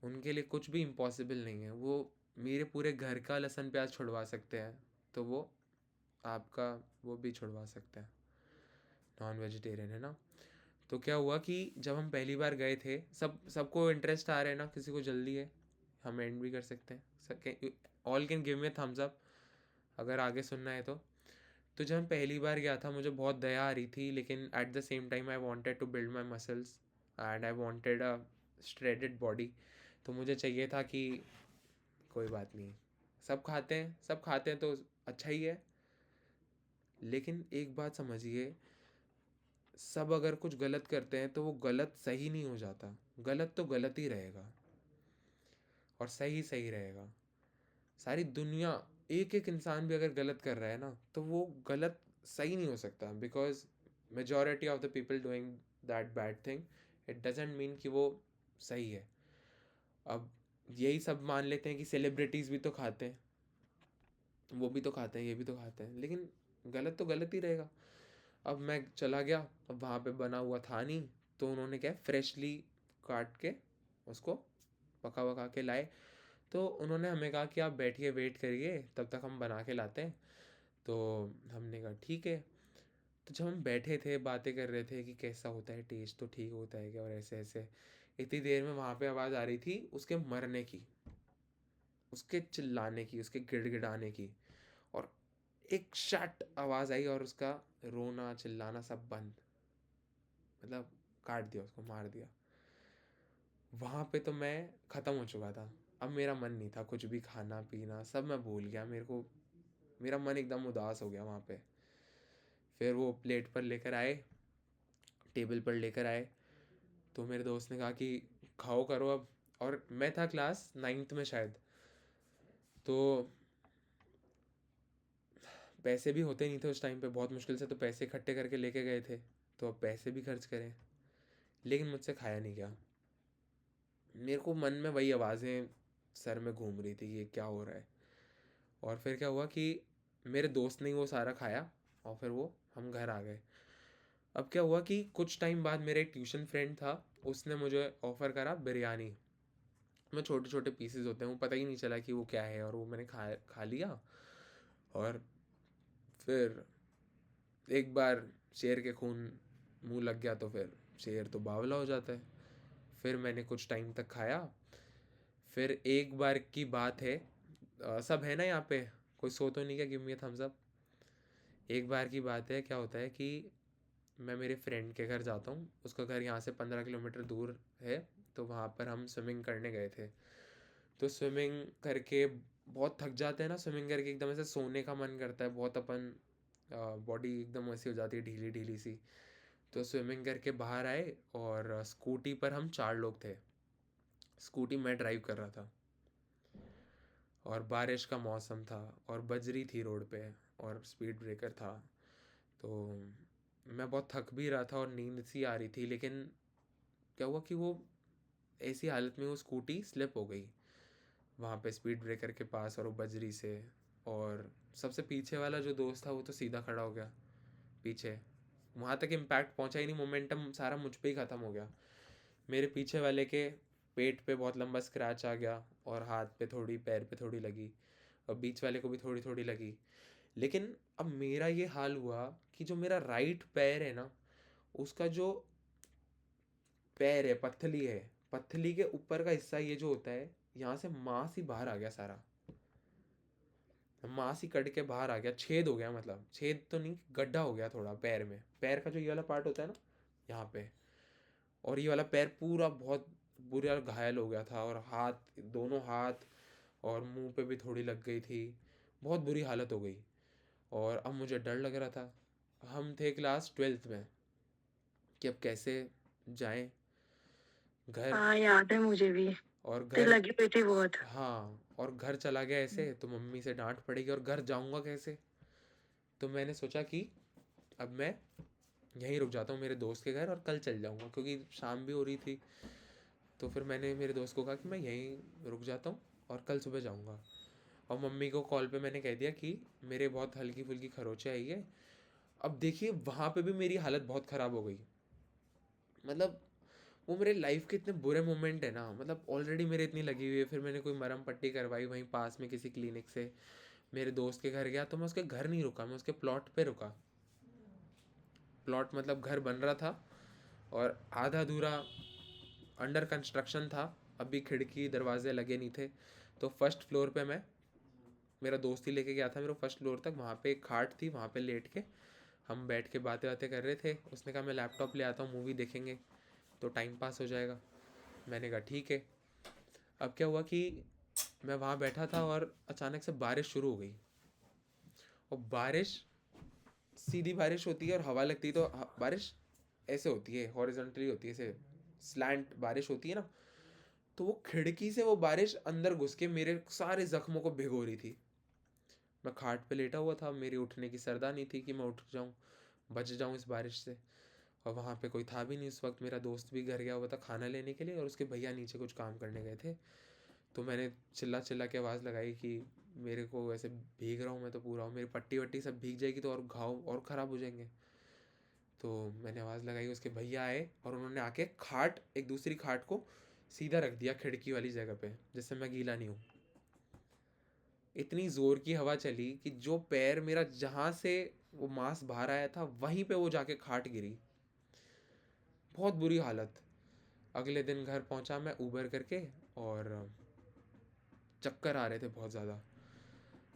उनके लिए कुछ भी इम्पॉसिबल नहीं है। वो मेरे पूरे घर का लहसुन प्याज छुड़वा सकते हैं, तो वो आपका वो भी छुड़वा सकते हैं, नॉन वेजिटेरियन है ना। तो क्या हुआ कि जब हम पहली बार गए थे, सबको इंटरेस्ट आ रहा है ना, किसी को जल्दी है, हम एंड भी कर सकते हैं। All can give me thumbs up अगर आगे सुनना है तो। तो जब मैं पहली बार गया था मुझे बहुत दया आ रही थी, लेकिन at the same time I wanted to build my muscles and I wanted a shredded body. तो मुझे चाहिए था कि कोई बात नहीं, सब खाते हैं तो अच्छा ही है। लेकिन एक बात समझिए, सब अगर कुछ गलत करते हैं तो वो गलत सही नहीं हो जाता। गलत तो गलत ही रहेगा और सही सही रहेगा। सारी दुनिया, एक एक इंसान भी अगर गलत कर रहा है ना, तो वो गलत सही नहीं हो सकता, because majority of the people doing that bad thing, it doesn't mean कि वो सही है। अब यही सब मान लेते हैं कि सेलिब्रिटीज़ भी तो खाते हैं, वो भी तो खाते हैं, ये भी तो खाते हैं, लेकिन गलत तो गलत ही रहेगा। अब मैं चला गया, अब वहाँ पे बना हुआ था नहीं, तो उन्होंने क्या फ्रेशली काट के उसको पका वका के लाए। तो उन्होंने हमें कहा कि आप बैठिए, वेट करिए, तब तक हम बना के लाते हैं। तो हमने कहा ठीक है। तो जब हम बैठे थे बातें कर रहे थे कि कैसा होता है, टेस्ट तो ठीक होता है क्या, और ऐसे ऐसे, इतनी देर में वहाँ पे आवाज़ आ रही थी उसके मरने की, उसके चिल्लाने की, उसके गिड़गिड़ाने की। और एक शट आवाज़ आई और उसका रोना चिल्लाना सब बंद, मतलब काट दिया, उसको मार दिया। वहाँ पे तो मैं ख़त्म हो चुका था। अब मेरा मन नहीं था कुछ भी खाना पीना, सब मैं भूल गया। मेरा मन एकदम उदास हो गया वहाँ पे। फिर वो प्लेट पर लेकर आए, टेबल पर लेकर आए, तो मेरे दोस्त ने कहा कि खाओ करो अब। और मैं था क्लास 9th में शायद, तो पैसे भी होते नहीं थे उस टाइम पे, बहुत मुश्किल से तो पैसे इकट्ठे करके लेके गए थे, तो अब पैसे भी खर्च करें। लेकिन मुझसे खाया नहीं गया। मेरे को मन में वही आवाज़ें सर में घूम रही थी कि ये क्या हो रहा है। और फिर क्या हुआ कि मेरे दोस्त ने वो सारा खाया और फिर वो हम घर आ गए। अब क्या हुआ कि कुछ टाइम बाद मेरा एक ट्यूशन फ्रेंड था, उसने मुझे ऑफ़र करा बिरयानी में छोटे छोटे पीसेस होते हैं, वो पता ही नहीं चला कि वो क्या है, और वो मैंने खा लिया। और फिर एक बार शेर के खून मुंह लग गया तो फिर शेर तो बावला हो जाता है। फिर मैंने कुछ टाइम तक खाया। फिर एक बार की बात है, सब है ना यहाँ पे, कोई सो तो नहीं क्या, give me a thumbs up. एक बार की बात है, क्या होता है कि मैं मेरे फ्रेंड के घर जाता हूँ, उसका घर यहाँ से 15 किलोमीटर दूर है। तो वहाँ पर हम स्विमिंग करने गए थे। तो स्विमिंग करके बहुत थक जाते हैं ना, स्विमिंग करके एकदम ऐसे सोने का मन करता है बहुत, अपन बॉडी एकदम ऐसी हो जाती है ढीली ढीली सी। तो स्विमिंग करके बाहर आए और स्कूटी पर हम 4 लोग थे। स्कूटी मैं ड्राइव कर रहा था और बारिश का मौसम था और बजरी थी रोड पे और स्पीड ब्रेकर था। तो मैं बहुत थक भी रहा था और नींद सी आ रही थी, लेकिन क्या हुआ कि वो ऐसी हालत में वो स्कूटी स्लिप हो गई वहाँ पे स्पीड ब्रेकर के पास और वो बजरी से। और सबसे पीछे वाला जो दोस्त था वो तो सीधा खड़ा हो गया पीछे, वहाँ तक इम्पैक्ट पहुँचा ही नहीं, मोमेंटम सारा मुझ पे ही ख़त्म हो गया। मेरे पीछे वाले के पेट पे बहुत लंबा स्क्रैच आ गया और हाथ पे थोड़ी, पैर पे थोड़ी लगी, और बीच वाले को भी थोड़ी थोड़ी लगी। लेकिन अब मेरा ये हाल हुआ कि जो मेरा राइट पैर है ना, उसका जो पैर है, पत्थली है, पत्थली के ऊपर का हिस्सा ये जो होता है, यहाँ से मांस ही बाहर आ गया सारा, मांस ही कट के बाहर आ गया, छेद हो गया, मतलब छेद तो नहीं, गड्ढा हो गया थोड़ा पैर में, पैर का जो ये वाला पार्ट होता है ना यहाँ पे, और ये वाला पैर पूरा बहुत बुरा घायल हो गया था। और हाथ, दोनों हाथ और मुंह पे भी थोड़ी लग गई थी, बहुत बुरी हालत हो गई। और अब मुझे डर लग रहा था। हम थे क्लास 12th में, कि अब कैसे जाएं घर, हाँ याद है मुझे भी, और ते घर, लगी हुई थी बहुत। हाँ, और घर चला गया ऐसे तो मम्मी से डांट पड़ेगी, और घर जाऊंगा कैसे। तो मैंने सोचा कि अब मैं यहीं रुक जाता हूँ मेरे दोस्त के घर, और कल चल जाऊंगा, क्योंकि शाम भी हो रही थी। तो फिर मैंने मेरे दोस्त को कहा कि मैं यहीं रुक जाता हूँ और कल सुबह जाऊंगा। और मम्मी को कॉल पे मैंने कह दिया कि मेरे बहुत हल्की फुल्की खरोचे आई है। अब देखिए वहाँ पे भी मेरी हालत बहुत ख़राब हो गई। मतलब वो मेरे लाइफ के इतने बुरे मोमेंट है ना, मतलब ऑलरेडी मेरे इतनी लगी हुई है, फिर मैंने कोई मरहम पट्टी करवाई वहीं पास में किसी क्लिनिक से, मेरे दोस्त के घर गया, तो मैं उसके घर नहीं रुका, मैं उसके प्लॉट पे रुका। प्लॉट मतलब घर बन रहा था और आधा अधूरा अंडर कंस्ट्रक्शन था, अभी खिड़की दरवाजे लगे नहीं थे। तो फर्स्ट फ्लोर पे मैं, मेरा दोस्त ही लेके गया था मेरे को फर्स्ट फ्लोर तक, वहाँ पे एक खाट थी, वहाँ पे लेट के हम बैठ के बातें बातें कर रहे थे। उसने कहा मैं लैपटॉप ले आता हूँ, मूवी देखेंगे तो टाइम पास हो जाएगा। मैंने कहा ठीक है। अब क्या हुआ कि मैं वहाँ बैठा था और अचानक से बारिश शुरू हो गई। और बारिश सीधी बारिश होती है और हवा लगती है, तो बारिश ऐसे होती है, हॉरिजॉन्टली होती है, ऐसे स्लैंट बारिश होती है ना। तो वो खिड़की से वो बारिश अंदर घुस के मेरे सारे जख्मों को भिगो रही थी। मैं खाट पे लेटा हुआ था, मेरी उठने की सरदानी थी कि मैं उठ जाऊं, बच जाऊं इस बारिश से। और वहाँ पे कोई था भी नहीं उस वक्त, मेरा दोस्त भी घर गया हुआ था खाना लेने के लिए, और उसके भैया नीचे कुछ काम करने गए थे। तो मैंने चिल्ला चिल्ला के आवाज़ लगाई कि मेरे को वैसे भीग रहा हूँ मैं तो पूरा हूँ, मेरी पट्टी वट्टी सब भीग जाएगी तो और घाव और ख़राब हो जाएंगे। तो मैंने आवाज़ लगाई, उसके भैया आए और उन्होंने आके खाट, एक दूसरी खाट को सीधा रख दिया खिड़की वाली जगह पे, जिससे मैं गीला नहीं हूँ। इतनी ज़ोर की हवा चली कि जो पैर मेरा जहाँ से वो मांस बाहर आया था वहीं पे वो जाके खाट गिरी। बहुत बुरी हालत। अगले दिन घर पहुंचा मैं ऊबर करके, और चक्कर आ रहे थे बहुत ज़्यादा।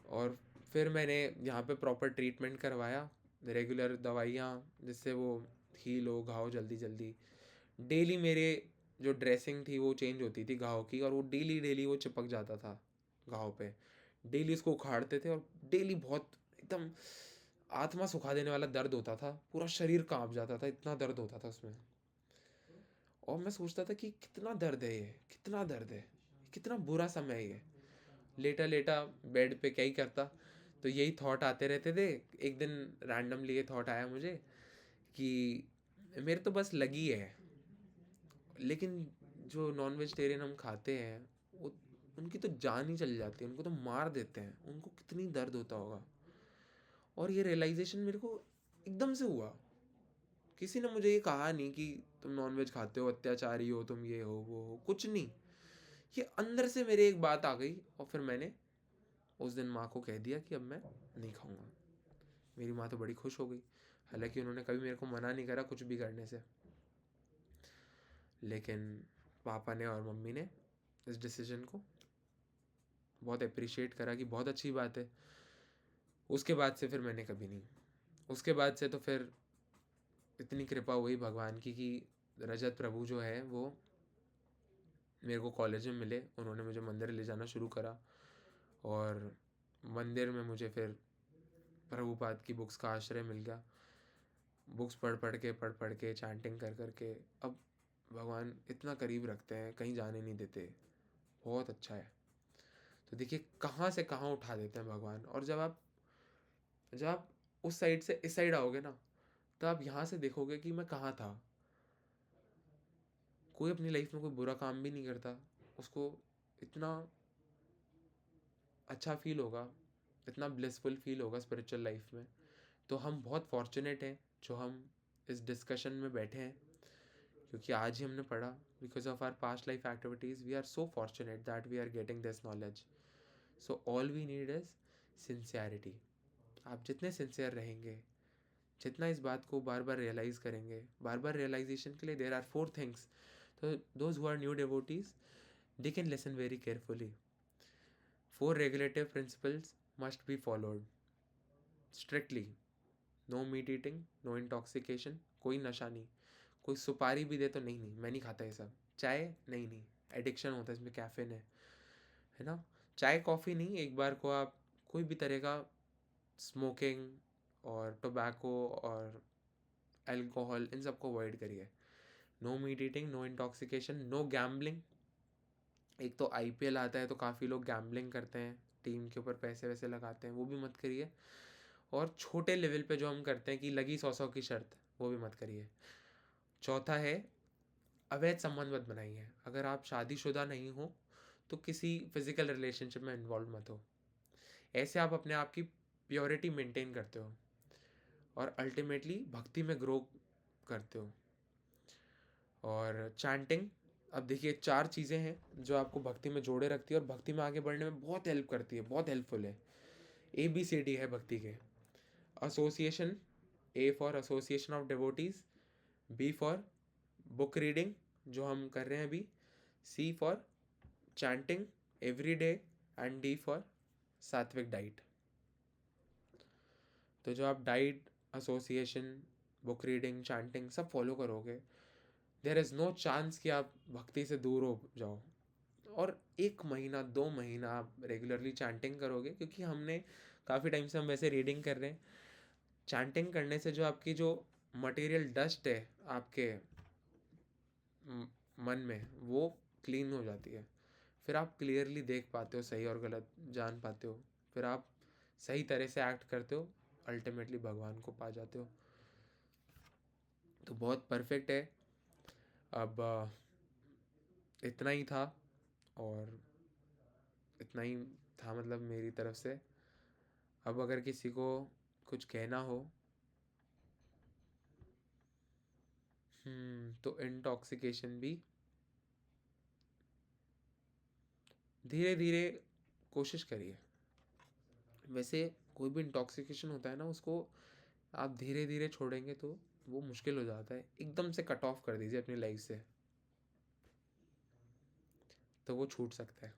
और फिर मैंने यहाँ पे प्रॉपर ट्रीटमेंट करवाया, रेगुलर दवाइयाँ, जिससे वो हील हो घाव जल्दी जल्दी। डेली मेरे जो ड्रेसिंग थी वो चेंज होती थी घाव की, और वो डेली डेली वो चिपक जाता था घाव पे। डेली उसको उखाड़ते थे, और डेली बहुत एकदम आत्मा सुखा देने वाला दर्द होता था, पूरा शरीर कांप जाता था, इतना दर्द होता था उसमें। और मैं सोचता था कि कितना दर्द है ये, कितना दर्द है, कितना बुरा समय है ये। लेटा लेटा बेड पे क्या ही करता, तो यही थॉट आते रहते थे। एक दिन रैंडमली ये थॉट आया मुझे कि मेरे तो बस लगी है, लेकिन जो नॉन वेजिटेरियन हम खाते हैं वो, उनकी तो जान ही चली जाती है, उनको तो मार देते हैं, उनको कितनी दर्द होता होगा। और ये रियलाइजेशन मेरे को एकदम से हुआ। किसी ने मुझे ये कहा नहीं कि तुम नॉन वेज खाते हो, अत्याचारी हो तुम, ये हो वो हो, कुछ नहीं। ये अंदर से मेरे एक बात आ गई, और फिर मैंने उस दिन माँ को कह दिया कि अब मैं नहीं खाऊंगा। मेरी माँ तो बड़ी खुश हो गई, हालांकि उन्होंने कभी मेरे को मना नहीं करा कुछ भी करने से। लेकिन पापा ने और मम्मी ने इस डिसीजन को बहुत अप्रिशिएट करा कि बहुत अच्छी बात है। उसके बाद से फिर मैंने कभी नहीं, उसके बाद से तो फिर इतनी कृपा हुई भगवान की कि रजत प्रभु जो है वो मेरे को कॉलेज में मिले, उन्होंने मुझे मंदिर ले जाना शुरू करा। और मंदिर में मुझे फिर प्रभुपाद की बुक्स का आश्रय मिल गया। बुक्स पढ़ पढ़ के चैंटिंग कर कर के अब भगवान इतना करीब रखते हैं, कहीं जाने नहीं देते। बहुत अच्छा है। तो देखिए कहाँ से कहाँ उठा देते हैं भगवान। और जब आप उस साइड से इस साइड आओगे ना, तो आप यहाँ से देखोगे कि मैं कहाँ था। कोई अपनी लाइफ में कोई बुरा काम भी नहीं करता, उसको इतना अच्छा फील होगा, इतना ब्लिसफुल फील होगा स्पिरिचुअल लाइफ में। तो हम बहुत फॉर्चुनेट हैं जो हम इस डिस्कशन में बैठे हैं, क्योंकि आज ही हमने पढ़ा, because of our past life activities we are so fortunate that we are getting this knowledge. So all we need is sincerity. आप जितने सिंसियर रहेंगे, जितना इस बात को बार बार रियलाइज़ करेंगे, बार बार रियलाइजेशन के लिए देर आर 4 थिंग्स। तो those who are new devotees, they can listen very carefully. 4 regulative principles must be followed strictly. No meat eating, no intoxication, कोई नशा नहीं। कोई सुपारी भी दे तो नहीं नहीं मैं नहीं खाता ये सब। चाय नहीं नहीं, एडिक्शन होता है इसमें, कैफीन है ना। चाय कॉफ़ी नहीं, एक बार को आप कोई भी तरह का स्मोकिंग और टोबैको और अल्कोहल, इन सबको अवॉइड करिए। No meat eating, no intoxication, no gambling. एक तो IPL आता है तो काफ़ी लोग गैम्बलिंग करते हैं, टीम के ऊपर पैसे वैसे लगाते हैं, वो भी मत करिए। और छोटे लेवल पे जो हम करते हैं कि लगी 100 की शर्त, वो भी मत करिए। चौथा है, अवैध संबंध मत बनाइए। अगर आप शादीशुदा नहीं हो तो किसी फिजिकल रिलेशनशिप में इन्वॉल्व मत हो। ऐसे आप अपने आप की प्योरिटी मेंटेन करते हो और अल्टीमेटली भक्ति में ग्रो करते हो। और चैंटिंग, अब देखिए 4 चीज़ें हैं जो आपको भक्ति में जोड़े रखती है और भक्ति में आगे बढ़ने में बहुत हेल्प करती है, बहुत हेल्पफुल है। ABCD है भक्ति के। Association, A for association of devotees, B for book reading जो हम कर रहे हैं अभी, C for chanting every day and D for सात्विक डाइट। तो जो आप diet, association, book reading, chanting सब फॉलो करोगे, देयर इज़ नो चांस कि आप भक्ति से दूर हो जाओ। और 1 महीना 2 महीना आप रेगुलरली चैंटिंग करोगे, क्योंकि हमने काफ़ी टाइम से हम वैसे रीडिंग कर रहे हैं। चैंटिंग करने से जो आपकी जो मटेरियल डस्ट है आपके मन में, वो क्लीन हो जाती है। फिर आप क्लियरली देख पाते हो, सही और गलत जान पाते हो, फिर आप सही तरह से एक्ट करते हो, अल्टीमेटली भगवान को पा जाते हो। तो बहुत परफेक्ट है। अब इतना ही था, और इतना ही था मतलब मेरी तरफ से। अब अगर किसी को कुछ कहना हो, तो इंटॉक्सिकेशन भी धीरे धीरे कोशिश करिए। वैसे कोई भी इंटॉक्सिकेशन होता है ना, उसको आप धीरे धीरे छोड़ेंगे तो वो मुश्किल हो जाता है। एकदम से कट ऑफ कर दीजिए अपनी लाइफ से, तो वो छूट सकता है।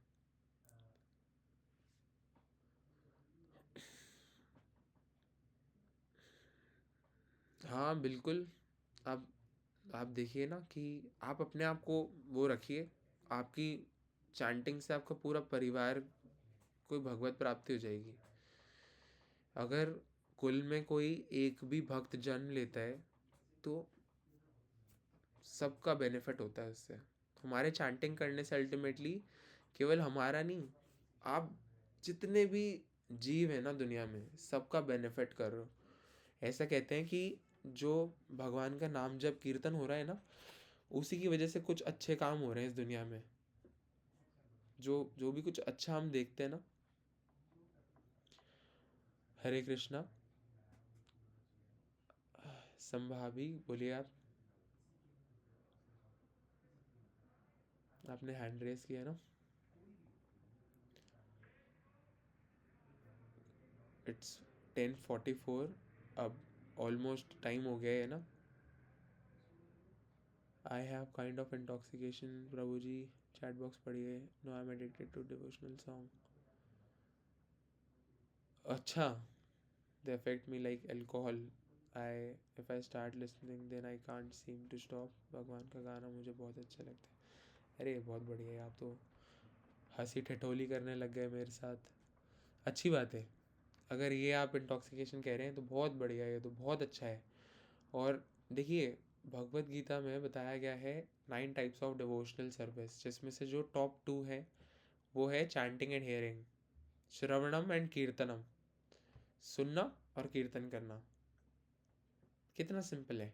हाँ बिल्कुल। आप देखिए ना कि आप अपने आप को वो रखिए, आपकी चैंटिंग से आपका पूरा परिवार कोई भगवत प्राप्ति हो जाएगी। अगर कुल में कोई एक भी भक्त जन्म लेता है तो सबका बेनिफिट होता है उससे। हमारे चैंटिंग करने से अल्टीमेटली केवल हमारा नहीं, आप जितने भी जीव हैं ना दुनिया में, सबका बेनिफिट कर रहे हो। ऐसा कहते हैं कि जो भगवान का नाम जब कीर्तन हो रहा है ना, उसी की वजह से कुछ अच्छे काम हो रहे हैं इस दुनिया में। जो जो भी कुछ अच्छा हम देखते हैं ना। हरे कृष्णा। संभावी बोलिए आप। आपने हैंड रेस किया ना। इट्स 10:44, अब ऑलमोस्ट टाइम हो गया है ना। I have kind of intoxication प्रभु जी, चैट बॉक्स पढ़िए। No I am addicted to devotional song. अच्छा, they affect me like alcohol. If I start listening then I can't seem to stop. भगवान का गाना मुझे बहुत अच्छा लगता है। अरे बहुत बढ़िया है, आप तो हंसी ठिठोली करने लग गए मेरे साथ। अच्छी बात है, अगर ये आप इंटॉक्सिकेशन कह रहे हैं तो बहुत बढ़िया है, ये तो बहुत अच्छा है। और देखिए, भगवत गीता में बताया गया है 9 टाइप्स ऑफ डिवोशनल सर्विस, जिसमें से जो टॉप 2 है वो है चैंटिंग एंड हियरिंग, श्रवणम एंड कीर्तनम। सुनना और कीर्तन करना। कितना सिंपल है,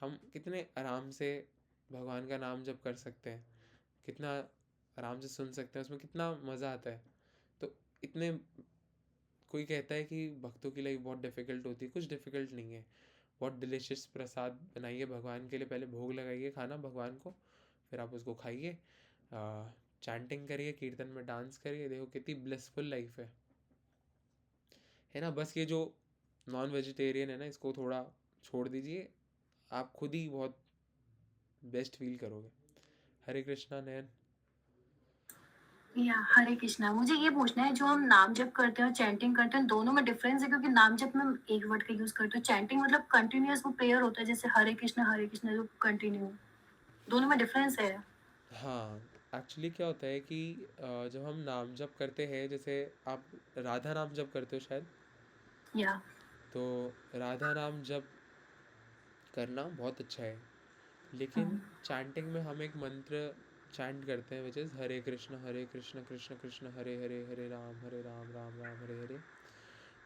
हम कितने आराम से भगवान का नाम जप कर सकते हैं, कितना आराम से सुन सकते हैं, उसमें कितना मज़ा आता है। तो इतने, कोई कहता है कि भक्तों की लाइफ बहुत डिफ़िकल्ट होती है, कुछ डिफ़िकल्ट नहीं है। बहुत डिलिशियस प्रसाद बनाइए भगवान के लिए, पहले भोग लगाइए खाना भगवान को, फिर आप उसको खाइए, चैंटिंग करिए, कीर्तन में डांस करिए, देखो कितनी ब्लिसफुल लाइफ है ना। बस ये जो नॉन वेजिटेरियन है ना, इसको थोड़ा छोड़ दीजिए, आप खुद ही बहुत बेस्ट फील करोगे। हरे कृष्णा नयन। या हरे कृष्णा, मुझे ये पूछना है, जो हम नाम जप करते हैं और चैंटिंग करते हैं, दोनों में डिफरेंस है? क्योंकि नाम जप में एक वर्ड का यूज करते हैं, चैंटिंग मतलब कंटिन्यूअस वो प्रेयर होता है, जैसे हरे कृष्णा जो कंटिन्यू, दोनों में डिफरेंस है? हाँ, एक्चुअली क्या होता है कि जब हम नाम जप करते हैं, जैसे आप राधा नाम जप करते हो शायद, या तो राधा नाम जप करना बहुत अच्छा है, लेकिन चैंटिंग में हम एक मंत्र चैंट करते हैं विच इज़ हरे कृष्ण कृष्ण कृष्ण हरे हरे, हरे राम राम राम हरे हरे।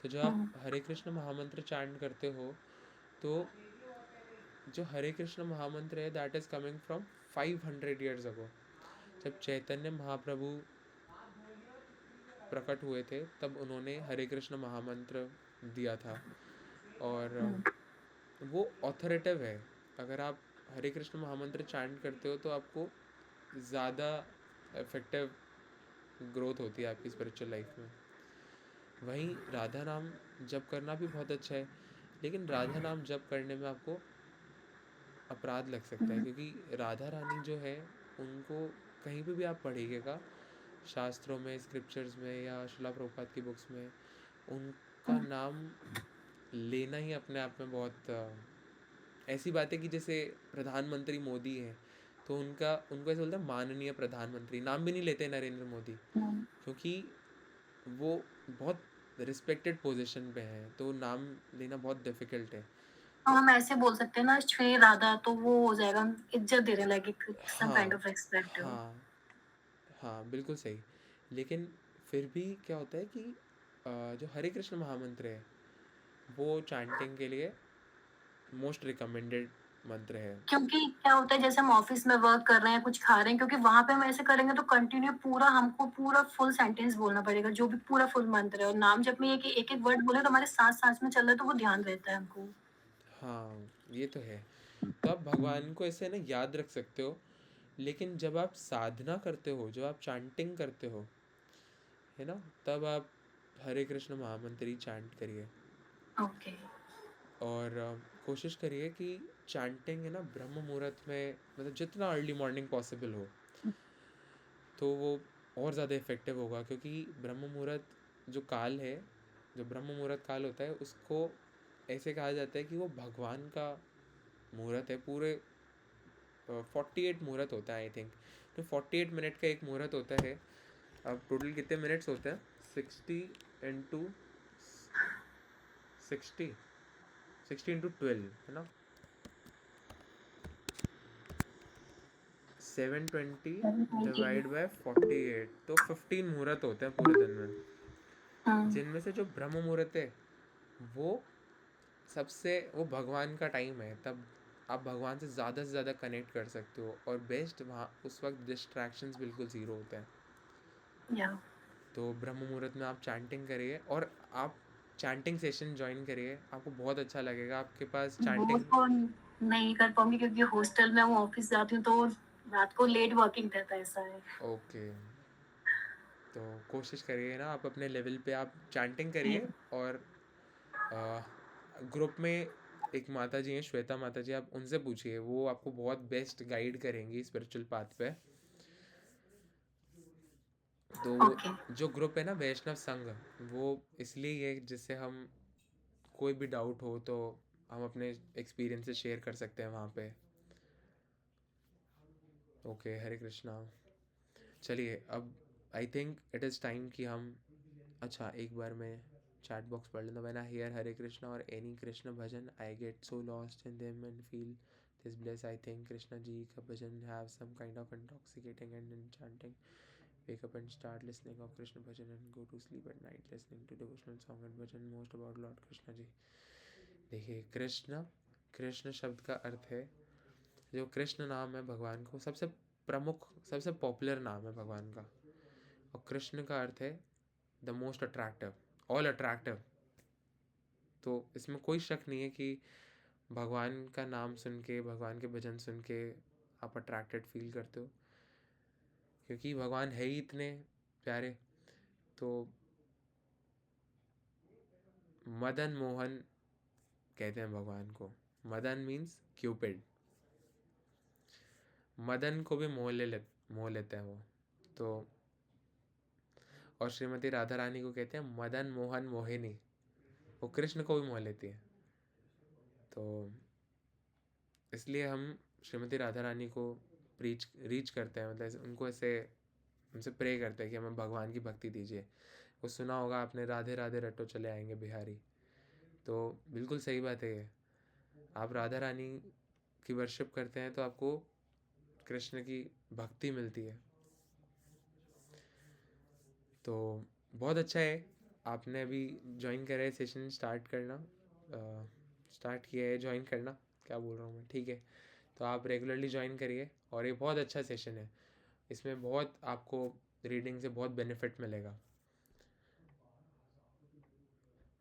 तो जब आप हरे कृष्ण महामंत्र चैंट करते हो, तो जो हरे कृष्ण महामंत्र है that is coming from 500 years ago. जब चैतन्य महाप्रभु प्रकट हुए थे तब उन्होंने हरे कृष्ण महामंत्र दिया था, और वो ऑथोरेटिव है। अगर आप हरे कृष्ण महामंत्र चैंट करते हो तो आपको ज़्यादा इफेक्टिव ग्रोथ होती है आपकी स्पिरिचुअल लाइफ में। वहीं राधा नाम जप करना भी बहुत अच्छा है, लेकिन राधा नाम जप करने में आपको अपराध लग सकता है, क्योंकि राधा रानी जो है उनको कहीं पे भी आप पढ़िएगा, शास्त्रों में, स्क्रिप्चर्स में या शिला प्रभुपाद की बुक्स में, उनका नाम लेना ही अपने आप में बहुत ऐसी बात है कि जैसे प्रधानमंत्री मोदी हैं तो उनको ऐसे बोलते हैं माननीय प्रधानमंत्री, नाम भी नहीं लेते नरेंद्र मोदी, क्योंकि वो बहुत रिस्पेक्टेड पोजीशन पे हैं, तो नाम लेना बहुत डिफिकल्ट है। हम ऐसे बोल सकते हैं ना श्री राधा, तो वो हो जाएगा, इज्जत दे रहे, लाइक सम काइंड हाँ ऑफ रिस्पेक्ट। हाँ हाँ, बिल्कुल सही। लेकिन फिर भी क्या होता है कि जो हरे कृष्ण महामंत्र है वो चैंटिंग के लिए मोस्ट रिकमेंडेड मंत्र है। क्योंकि क्या होता है, जैसे हम ऑफिस में वर्क कर रहे हैं, कुछ खा रहे हैं, क्योंकि वहां पे हम ऐसे करेंगे तो कंटिन्यू पूरा हमको पूरा फुल सेंटेंस बोलना पड़ेगा, जो भी पूरा फुल मंत्र है। और नाम जब में ये कि एक एक वर्ड बोले तो हमारे सांस सांस में चल रहा है, तो वो ध्यान रहता है हमको। हाँ, ये तो है। तो आप भगवान को ऐसे ना याद रख सकते हो, लेकिन जब आप साधना करते हो, जब आप चैंटिंग करते हो, है ना, तब आप हरे कृष्ण महामंत्र ही चैंट करिए। ओके। और कोशिश करिए कि चैंटिंग है ना ब्रह्म मुहूर्त में, मतलब जितना अर्ली मॉर्निंग पॉसिबल हो, तो वो और ज़्यादा इफ़ेक्टिव होगा, क्योंकि ब्रह्म मुहूर्त जो काल है, जो ब्रह्म मुहूर्त काल होता है, उसको ऐसे कहा जाता है कि वो भगवान का मुहूर्त है। पूरे 48 मुहूर्त होता है आई थिंक, तो 48 मिनट का एक मुहूर्त होता है। अब टोटल कितने मिनट्स होते हैं? 60 इंटू 60, 60 इंटू 12 है ना, 720 डिवाइड बाय 48, तो 15 मुहूर्त होते हैं पूरे दिन में, जिनमें से जो ब्रह्म मुहूर्त है वो वो भगवान का टाइम है। तब आप भगवान से ज़्यादा कनेक्ट कर सकते हो, और बेस्ट वहाँ उस वक्त डिस्ट्रैक्शंस बिल्कुल ज़ीरो होते हैं। या तो ब्रह्म मुहूर्त में आप चैंटिंग करिए, और आप चैंटिंग सेशन ज्वाइन करिए, आपको बहुत अच्छा लगेगा। आपके पास वो चैंटिंग तो नहीं कर पाऊंगी, क्योंकि हॉस्टल में हूँ, ऑफिस जाती हूँ, तो रात को लेट वर्किंग रहता है, ऐसा है। ओके, तो कोशिश करिए ना, आप अपने लेवल पे आप चैंटिंग करिए। और ग्रुप में एक माता जी हैं, श्वेता माता जी, आप उनसे पूछिए, वो आपको बहुत बेस्ट गाइड करेंगी स्पिरिचुअल पाथ पे। तो ओके। जो ग्रुप है ना वैष्णव संघ, वो इसलिए है जिससे हम कोई भी डाउट हो तो हम अपने एक्सपीरियंसेस शेयर कर सकते हैं वहाँ पे। ओके, हरे कृष्णा। चलिए, अब I think it is time कि हम, अच्छा एक बार मैं चैट बॉक्स पढ़ लेता। When I hear Hare Krishna और any Krishna bhajan I get so lost in them and feel this bless. I think Krishna ji का bhajan have some kind of intoxicating and enchanting. Wake up and start listening of Krishna bhajan and go to sleep at night listening to devotional song and bhajan most about Lord Krishna जी। देखिए, कृष्ण, कृष्ण शब्द का अर्थ है, जो कृष्ण नाम है भगवान को सबसे प्रमुख, सबसे पॉपुलर नाम है भगवान का, और कृष्ण का अर्थ है the most attractive, all attractive. तो इसमें कोई शक नहीं है कि भगवान का नाम सुन के, भगवान के भजन सुन के आप अट्रैक्टेड फील करते हो, क्योंकि भगवान है ही इतने प्यारे। तो मदन मोहन कहते हैं भगवान को। मदन मीन्स क्यूपिड, मदन को भी मोह लेते हैं वो। तो और श्रीमती राधा रानी को कहते हैं मदन मोहन मोहिनी, वो कृष्ण को भी मोह लेती है। तो इसलिए हम श्रीमती राधा रानी को रीच करते हैं, मतलब उनको ऐसे उनसे प्रे करते हैं कि हमें भगवान की भक्ति दीजिए। वो सुना होगा आपने, राधे राधे रटो चले आएंगे बिहारी। तो बिल्कुल सही बात है ये। आप राधा रानी की वर्शिप करते हैं तो आपको कृष्ण की भक्ति मिलती है। तो बहुत अच्छा है आपने अभी ज्वाइन करा है सेशन, स्टार्ट किया है ज्वाइन करना, क्या बोल रहा हूँ मैं, ठीक है। तो आप रेगुलरली ज्वाइन करिए और ये बहुत अच्छा सेशन है, इसमें बहुत आपको रीडिंग से बहुत बेनिफिट मिलेगा।